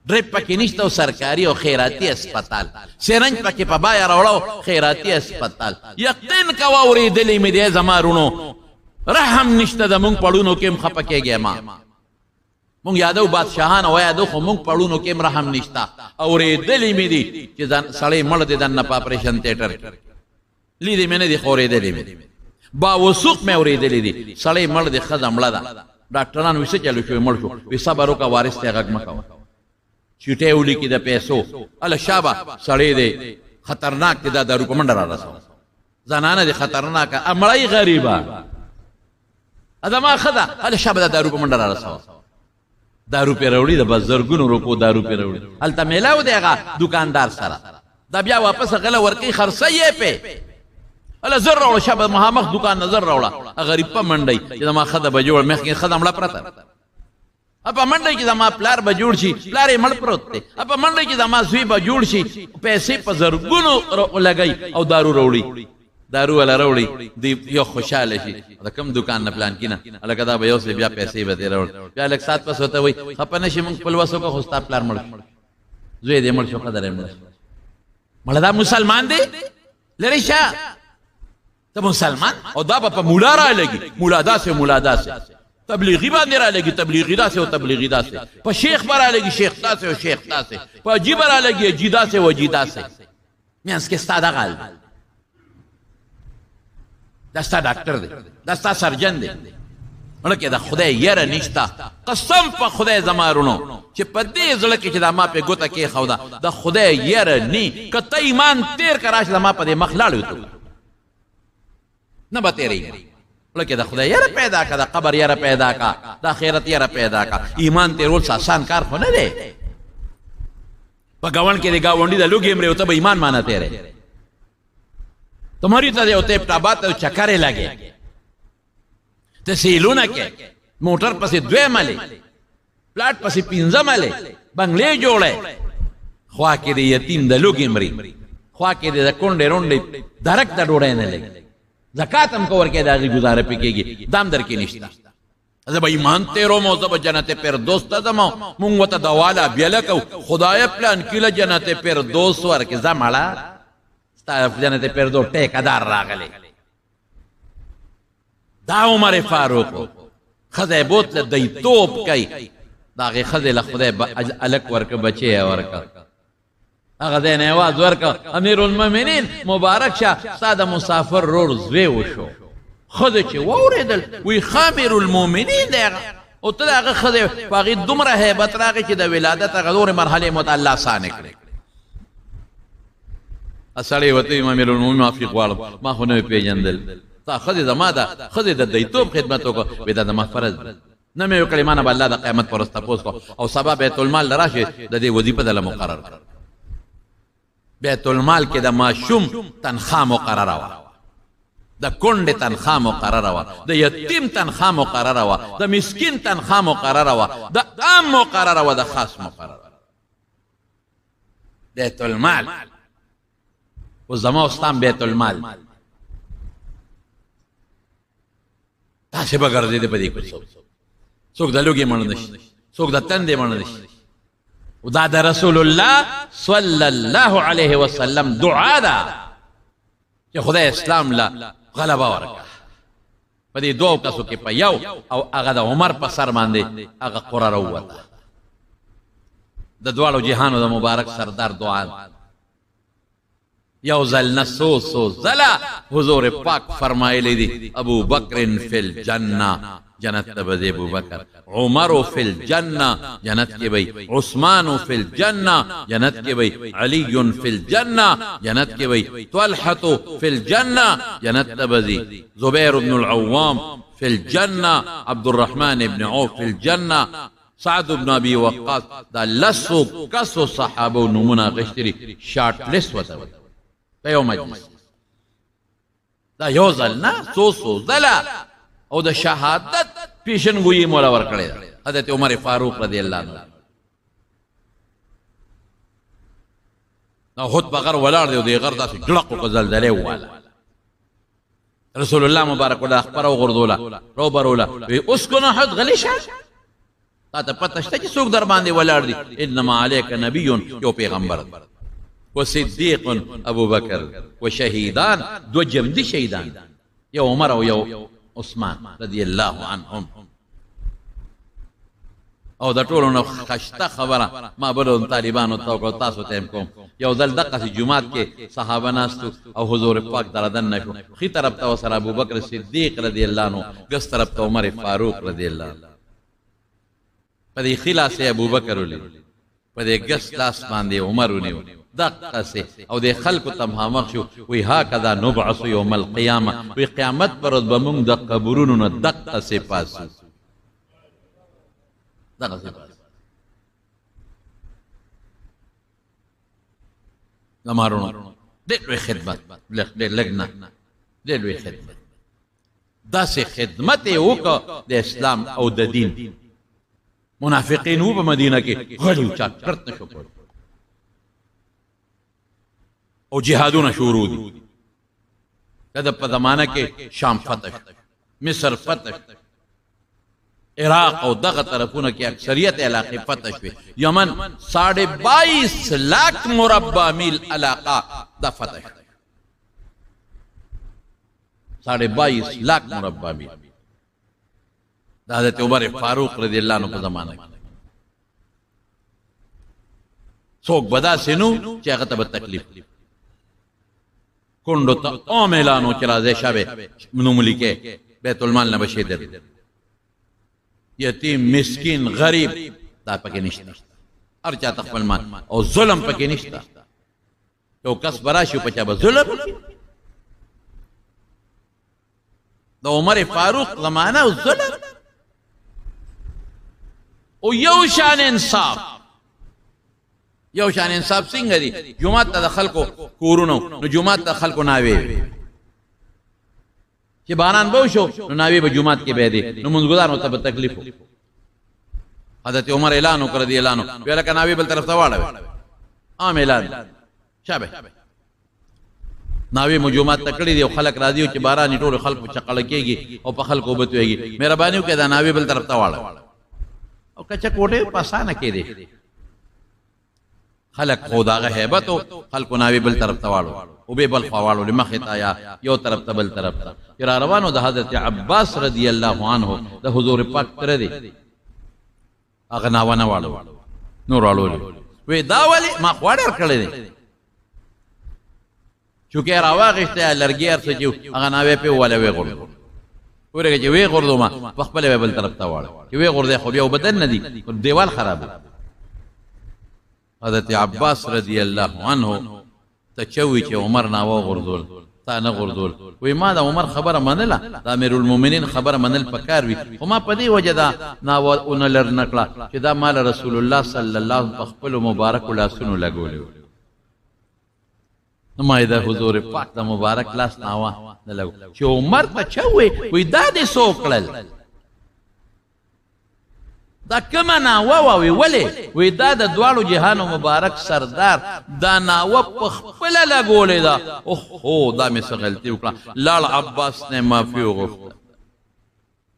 ډریپ پکې نشته او سرکاري او خیراتي هسپتال سرنج پکې په بایه راوړو خیراتي هسپتال یقین کوه اورېدلې مې دی زما رونو رحم نشته د مونږ پړونو کې خپه کېږي ما مونږ یادو بادشاهان او یادو خو مونږ پړونو کې رحم نشته اورېدلې مې دي چې سړی مړ دی دنه په اپریشن تیټر لیدې مې نه دي خو اورېدلې مې با وثوق مې اورېدلې دي سړی مړ دی ښځه مړه ده ډاکټران ویسه چلو شو مړ شو وی صبر وکړه وارث ته غږ مه کوه چیټې ولیکي د پیسو اله شابه سړی دی خطرناک دی دا دارو په منډه را رسوه زنانه دی خطرناکه مړی غریبه ادما خدا اله شابه دا دارو په منډه را رسوه دارو پې راوړي د بس زرګونو روپو دارو پې راوړي هلته میلاو دی هغه دوکاندار سره دا بیا واپس غله ورکوي خرڅه یې پې اله زر راوړه شابه مخامخ دوکان نه زر راوړه غریب په منډی چې زما ښځه به جوړ مخکې ښځه مړه پرته په منډی کې زما پلار به جوړ شي پلار یې مړ پروت دی په منډی کې زما زوی به جوړ شي پیسې په زرګونو لګوي او دارو راوړي دارو والا راوړي دی یو خوشاله شي د کوم دکان نه پلان کینه الګا دا به یو څه بیا پیسې به دی راوړي بیا لږ سات پس وته وي خپه نشي مونږ خپل وسو کو خوستا پلار مړ زوی دې مړ شو قدر یې مړ دا مسلمان دی لری شه ته مسلمان او دا په مولا را لګي مولا داسې تبلیغی باندې را لګي تبلیغی داسې او تبلیغی داسې په شیخ برا لګي شیخ داسې او شیخ داسې په جی برا لګي جی داسې او جی داسې میانس کې ساده غال دا ستا ډاکټر دی دا ستا سرجن دی ولکه دا خدای یره نشته قسم په خدای زما رونو چې په دې زړه کې چې دا ما په ګوته کې خوده دا خدای یره نی که ته ایمان تیر کراش دا ما په دې مخ لاړو ته نه به تیرېږي ولکه دا خدای یره پیدا کا دا قبر یره پیدا کا دا خیرت یره پیدا کا ایمان تیرول آسان کار خو نه دی په ګاونډ کې د ګاونډي د لوګي مرې ته به ایمان مانه تیرې तुम्हारी तरह होते टाबात चक्करे लगे तहसीलों के मोटर पसी द्वे मले प्लाट पसी पिंजा मले बंगले जोड़े ख्वा के दे यतीम दलो की मरी ख्वा के दे कोंडे रोंडे दरक दड़ोड़े न लगे ज़कात हमको वर के दागी गुजारे पिकेगी दाम दर की निश्ता अजब ईमान तेरो मौजब जन्नते पर दोस्त दमो मुंगवत दवाला बियलको खुदाए प्लान किला जन्नते पर दोस्त वर के जमाला जन्नत पर दो टेकदार रागले دا عمر فاروق خدای بوتله دی توپ کوي داغه خدای له خدای الک ورک بچي ورک هغه د نه आवाज ورک امیر المؤمنین مبارک شه ساده مسافر رور زوی وشو خدای چې وریدل وی خامر المؤمنین دغه او ته هغه خدای باغی دومره hebat راغی چې د ولادت غلور مرحله متعلق سانه کړي اسړی وته امام المؤمنین معافی غواړم ما خو نه پیژندل تا خدای زما ده خدای د دیتوب خدمت وکړه به دا ما فرض نه مې وکړې مانه بالله د قیامت پر استپوس کو او سبا بیت المال لراشه د دې وظیفه د مقرر بیت المال کې د ماشوم تنخواه مقرره وا د کونډې تنخواه مقرره وا د یتیم تنخواه مقرره وا د مسکین تنخواه مقرره وا د عام مقرره وا د خاص مقرره بیت المال و زما استان بیت المال تاسې به ګرځېدې په دې کې څوک د لوږې مړ نه شي څوک د تندې مړ نه شي دا د رسول الله صلی الله علیه وسلم دعا ده چې خدای اسلام له غلبه ورکړه په دې دوو کسو کې په یو او هغه د عمر په سر باندې هغه قره راووته د دواړو جهانو د مبارک سردار دعا یو ځل نه سو ځله حضور پاک فرمایلی دي ابو بکر فی الجنه جنت ته به ابو بکر عمر فی الجنه جنت کې وي عثمان فی الجنه جنت کې وي علی فی الجنه جنت کې وي طلحه فی الجنه جنت ته به زبیر بن العوام فی الجنه عبد الرحمن بن عوف فی الجنه سعد بن ابي وقاص دا لسو کسو صحابه نمونه غشتري شارټ لیست وته په یو مجلس دا یو ځل نه څو ځله او د شهادت پیشنګویي مولا ورکړی حضرت عمر فاروق رضی الله عنه نو خود بغیر ولاړ دی او د غر داسې ګړق او زلزلې واله رسول الله مبارک الله خبر او غردوله رو بروله اسكن حد غلیشه تا ته پته شته چې څوک در باندې ولاړ دي انما عليك نبي یو پیغمبر وصديق ابو بکر وشهیدان دو جمدی شهیدان یو عمر او یو عثمان رضی الله عنهم. او د ټولو نه خشته خبره ما بلو طالبانو ته وکړه، تاسو ته کوم. یو ځل دقسې جومات کې صحابه ناستو او حضور پاک دردن شو، ښي طرف ته ورسره ابوبکر صدیق رضی الله عنه، ګس طرف ته عمر فاروق رضی الله عنه. په دې ښي لاس یې ابوبکر ولید، په دې ګس لاس باندې عمر ونیو دقسې، او د خلکو ته مخامخ شو، وی هکذا نبعث یوم القیامه، وی قیامت پر ورځ به موږ د قبرونو نه دقسې پاسو. زمارونو ډېر لوی خدمت، ډېر لږ نه، ډېر لوی خدمت. داسې خدمت یې وکړه د اسلام او د دین. منافقین وو په مدینه کې، غړي چا کرت نه شو کړ، او جهادونه شروع دي. دا په زمانه کې شام فتح، مصر فتح، عراق او دغه طرفونه کې اکثریت علاقې فتح شوې. یمن 22.5 लाख مربع میل علاقه دا فتح شوه، 22.5 लाख مربع میل. دا حضرت عمر فاروق رضی الله عنه په زمانه کې څوک بدا سينو چې هغه ته تکلیف کندو ته اوم اعلانو چې راځي شابه نوملی کې بیت المال نه بشي در یتیم مسکین غریب دا پکې نشته، هر چا خپل مال، او ظلم پکې نشته. یو کس براشي په چا به ظلم. د عمر فاروق زمانه او ظلم او یو شان انصاف. یو شان انصاف څنګه دی؟ جمعات ته د خلکو کورونو، نو جمعات ته خلکو ناوي چې باران به وشو نو ناوي به جمعات کې به دی، نو منځګزارو ته به تکلیف و. حضرت عمر اعلان وکړ دی، اعلان ویل که ناوي بل طرف ته واړوي، عام اعلان شابه ناوي مو جمعات ته کړی دی، او خلک راځي چې باران ټول خلکو چقړه کېږي او په خلکو به تویږي. مهرباني وکړه دا ناوي بل طرف ته واړوي، او کچا کوټه پاسانه کې دی. خلق خداغه هیبت او خلق ناوی بل طرف ته واړو، او به بل خواړو لمخه تا یا یو طرف ته بل طرف ته. را روانو د حضرت عباس رضی الله عنه د حضور پاک تر دی، هغه ناونه واړو نور واړو. وی دا ولی ما خواړر کړی دی، چونکه راواغشته لرګي ارڅ چې هغه ناوی په ولا وی غوړ ورګه چې وی غوړدو ما په خپل بل طرف ته واړو، چې وی غوړ دی خو بیا بدن نه دی، دیوال خراب. حضرت عباس رضی الله عنه ته چوي چې عمر ناوه غردول، تا نه غردول. وی ما دا عمر خبره منله، دا امیر المؤمنین خبره منل پکار وي، خو ما په دې وجه دا ناوه اون لر نکړه چې دا مال رسول الله صلی الله علیه وسلم خپل مبارک لاسونو لګولیو. نو ما دا حضور پاک دا مبارک لاس ناوه نه لګو چې عمر ته چوي. وی دا دې سو کړل، دا کما ناوه وی ولی؟ وی دا د دوالو جهانو مبارک سردار دا ناوه په خپل لګولې ده. اوه دا مې څه غلطي وکړه. لاړ عباس نه معافي وغوښته.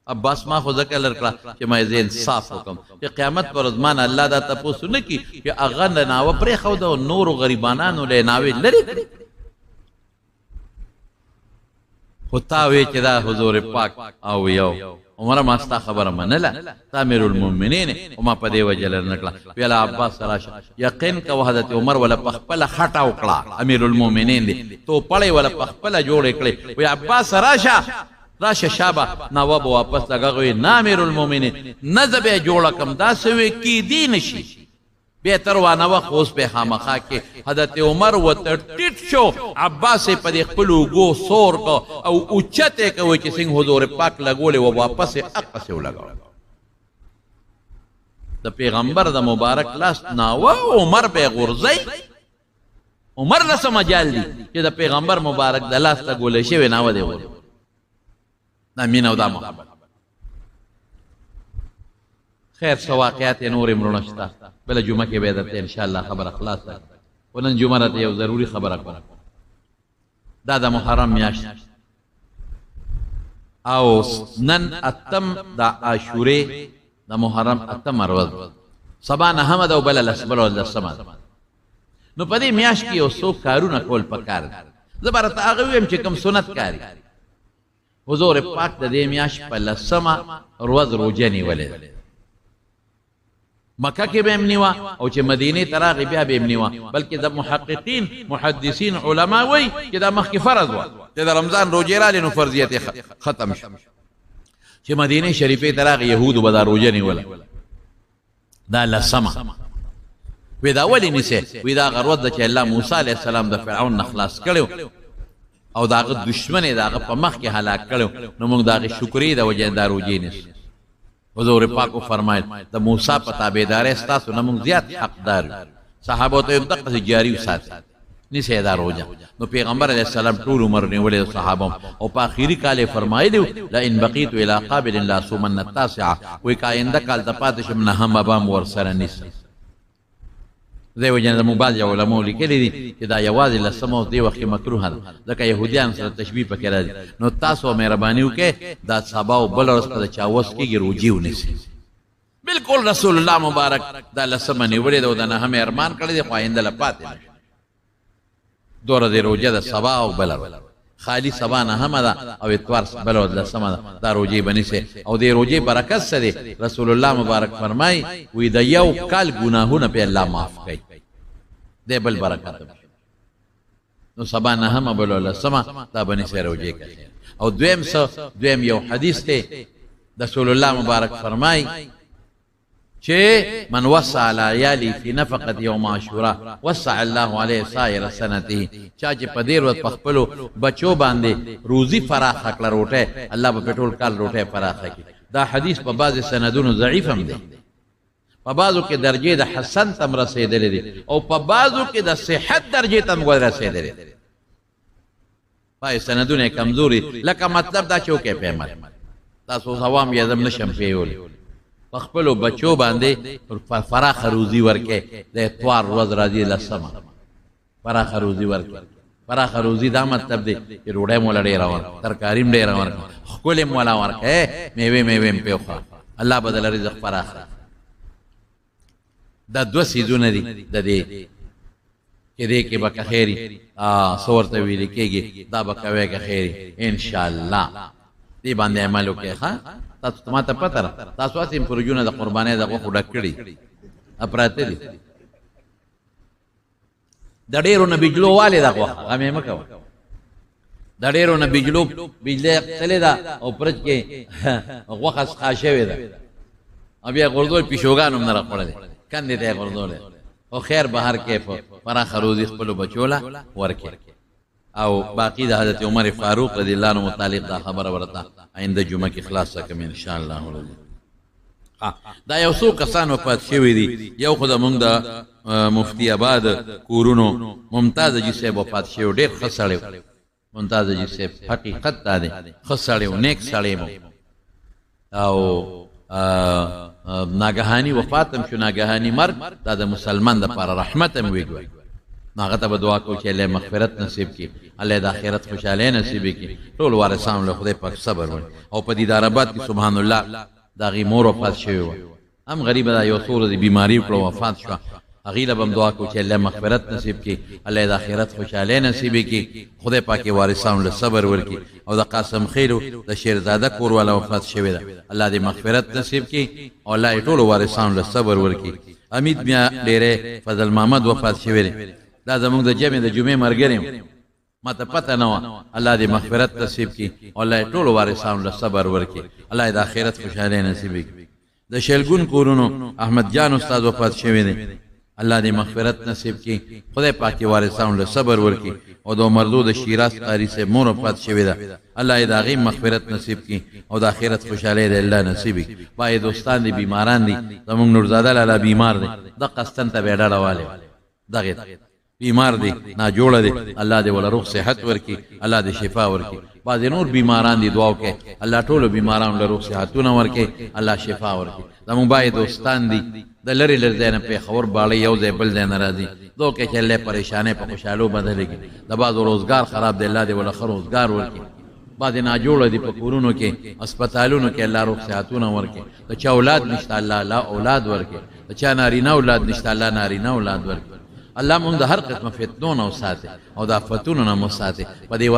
عباس ما خو ځکه لر کړه چې ما زه انصاف وکړم چې قیامت پر ورځ مان الله دا تپوس نه کی چې هغه د ناوه پرېښوده او نورو غریبانانو له ناوې لرې کړې. خو تا وی چې دا حضور پاک او یو عمر ما ستا خبره منله، تا امیر المؤمنین او ما په دې وجه لر نه کړه. ویل عباس راشه یقین کوه حضرت عمر ولا په خپله خټه وکړه، امیر المؤمنین دی تو پړی ولا په خپله جوړې کړې. وی عباس راشه شابه نواب واپس لګغوي، نه امیر المؤمنین نه زه به جوړه کړم، داسې وی کیدی نشي. بهتر وانه وخت اوس په خامخا کې حضرت عمر ورته ټیټ شو، عباس یې په دې خپل اوږو سور کو او اوچت یې کوي چې څنګه حضور پاک لګولې و واپس یې اقصې ولګاوه. د پیغمبر د مبارک لاس ناوه عمر به غورځي. عمر نه څه مجال دی چې د پیغمبر مبارک د لاس لګولې شوې ناوه دی غورځي. دا مینه او دا محبت. خیر څه واقعات نورې مړونه شته، بله جمعه کې به درته انشاءالله خبره خلاصه. و نن جمعه راته یو ضروري خبره کوم. دا د محرم میاشت او نن اتم د عاشورې د محرم اتم ورځ، سبا نهمه ده او بله لسمه ده. نو په دې میاشت کې یو څو کارونه کول پکار دي. زه به راته هغه ویم چې کوم سنت کاري. حضور پاک د دې میاشت په 10 ورځ روزه نیولې مکه کې به نیوا او چې مدینه ته راغی بیا به نیوا بلکې د محققین محدثین علما وایي چې دا مخکې فرض و چې د رمضان روزه را لنو فرضیت ختم شي چې مدینه شریفه ته راغی يهودو به دا روزه نیوله دا 10 وی دا ولی نیسه وی دا غروت دا چې الله موسی علیہ السلام د فرعون نخلاص کړو او داغه دشمن داغه په مخ کې هلاک کړو نو موږ داغه شکرې د وجه دا روزه نیسو حضور پاک فرمایل د موسی په تابعداري ستاسو نه موږ زیات حقدار صحابه ته دغه جاری وسات نیسه دا روزه نو پیغمبر علیہ السلام ټول عمر نیولې صحابه او په اخیری کال فرمایلی لا ان بقيت الى قابل لا صومن التاسع وی کاینده کال د پاتې شم نه هم بام ور سره نیسه دیو جن د مباز علماء لیکلي دي چې دا یوازې لسمو دی وخت مکروه ده ځکه يهوديان سره تشبیه پکې راځي نو تاسو مهرباني وکړئ دا سبا او بل ورځ په چاوس کې روزي ونیسي بالکل رسول الله مبارک دا لسمه نیولې ده دا نه هم ارمان کړی دی خو آینده لپاتې دوره دی روزه د سبا او بل خالی سبا نه هم ده او اتوار بل ورځ لسمه دا روزي بنیسي او دی روزي برکت سره رسول الله مبارک فرمای وی د یو کال ګناهونه په الله معاف کوي دی بل برکت نو سبا نه هم بل لسمه دا بنیسي روزي کوي او دویم یو حدیث ته رسول الله مبارک فرمای چې من وسع ليالي في نفقه يوم عاشوراء وسع الله عليه سائر سنته چا چې په دې ورځ په خپل بچو باندې روزي فراخ کړه روټه الله په ټول کال روټه فراخ کړي دا حدیث په بعض سندونو ضعیف هم دی په بعضو کې درجه د حسن تم رسیدلې دي او په بعضو کې د صحت درجه تم رسیدلې دي پای سندونه کمزوري لکه مطلب دا چوکې پیمل تاسو عوام یې زم نشم پیول خپلو بچو باندې فراخ روزي ورکه د اتوار ورځ راځي لسمه فراخ روزي ورکه فراخ روزي دا مطلب دی چې روډه مولا ډیر راوړ ترکاری ډیر راوړ خپل مولا ورکه میوه په خوا الله بدل رزق فراخ دا دو سيزونه دي د دې کې دې کې به خیری صورت ویل کېږي دا به کوي که خیری ان شاء الله دې باندې عمل وکړه تاسو ما ته پته را تاسو اسیم پروژونه د قربانۍ دغه خو ډک کړي اپراته دي د ډیرو نه بجلو والے دغه هغه مکو د ډیرو نه بجلی تللی دا او پرچ کې غوخه خاشه ده بیا غردول پیشوګان هم نه راخوړل کندې ته غردول او خیر بهر کې فراخ روزي خپل بچولا ورکه او باقی د حضرت عمر فاروق رضی الله عنه متعلق دا خبر ورته آینده جمعه کې خلاص وکم ان شاء الله دا یو څو کسان وفات شوی دي یو خدای مونږ د مفتی آباد کورونو ممتاز جی صاحب وفات شوی ډیر خسړیو ممتاز جی صاحب حقیقت دا دی خسړیو نیک سړی مو او ناګهانی وفاتم شو ناګهانی مرګ دا د مسلمان د پر رحمت هم ویګوي ناغه ته دعا کو چې الله مغفرت نصیب کړي الله د آخرت خوشاله نصیب کړي ټول وارثان له خدای پاک صبر ورکړي او په دیدار آباد کې سبحان الله دا غي مور وفات شوی هم غریب دا یو څور دی بیماری کړو وفات شو اغیله بم دعا کو چې الله مغفرت نصیب کړي الله د آخرت خوشاله نصیب کړي خدای پاک وارثان له صبر ورکړي او د قاسم خیلو د شیرزاده کور والا وفات شوی دا الله دې مغفرت نصیب کړي او الله ټول وارثان له صبر ورکړي امید بیا ډېره فضل محمد وفات شوی دی دا زمونږ د جمعې مرګریم ما ته پته نه وه الله دې مغفرت نصیب کړي او الله ټولو وارثانو له صبر ورکړي الله د آخرت خوشحالۍ نصیب کړي د شلګون کورونو احمد جان استاد وفات شوی دی الله دې مغفرت نصیب کړي خدای پاک دې وارثانو له صبر ورکړي او د مردو د شیراز قاری سے مور وفات شوی ده الله دې هغې مغفرت نصیب کړي او د آخرت خوشحالۍ دې الله نصیب کړي پای دوستان دي بیماران دي زمونږ نورزاده لالا بیمار دی دغه ستن ته به ډډه والی دغې بیمار دی ناجوړه دی الله دې ولا روغ صحت ورکړي الله دې شفا ورکړي بعضې نور بیماران دي دعا وکړئ الله ټولو بیمارانو له روغ صحتونه ورکړي الله شفا ورکړي زمونږ باید دوستان دي د لرې لرې ځای نه پېښور باړی یو ځای بل ځای نه راځي دعا وکړئ چې الله پریشانۍ په خوشحالو بدله کړي د بعضو روزګار خراب دی الله دې ولا ښه روزګار ورکړي بعضې ناجوړه دي په کورونو کې اسپتالونو کې الله روغ صحتونه ورکړي د چا اولاد نشته الله اولاد ورکړي د چا نارینه اولاد نشته الله نارینه اولاد ورکړي الله مونږ د هر قسمه فتنو نه وساتي او د آفتونو نه مو ساتي په دې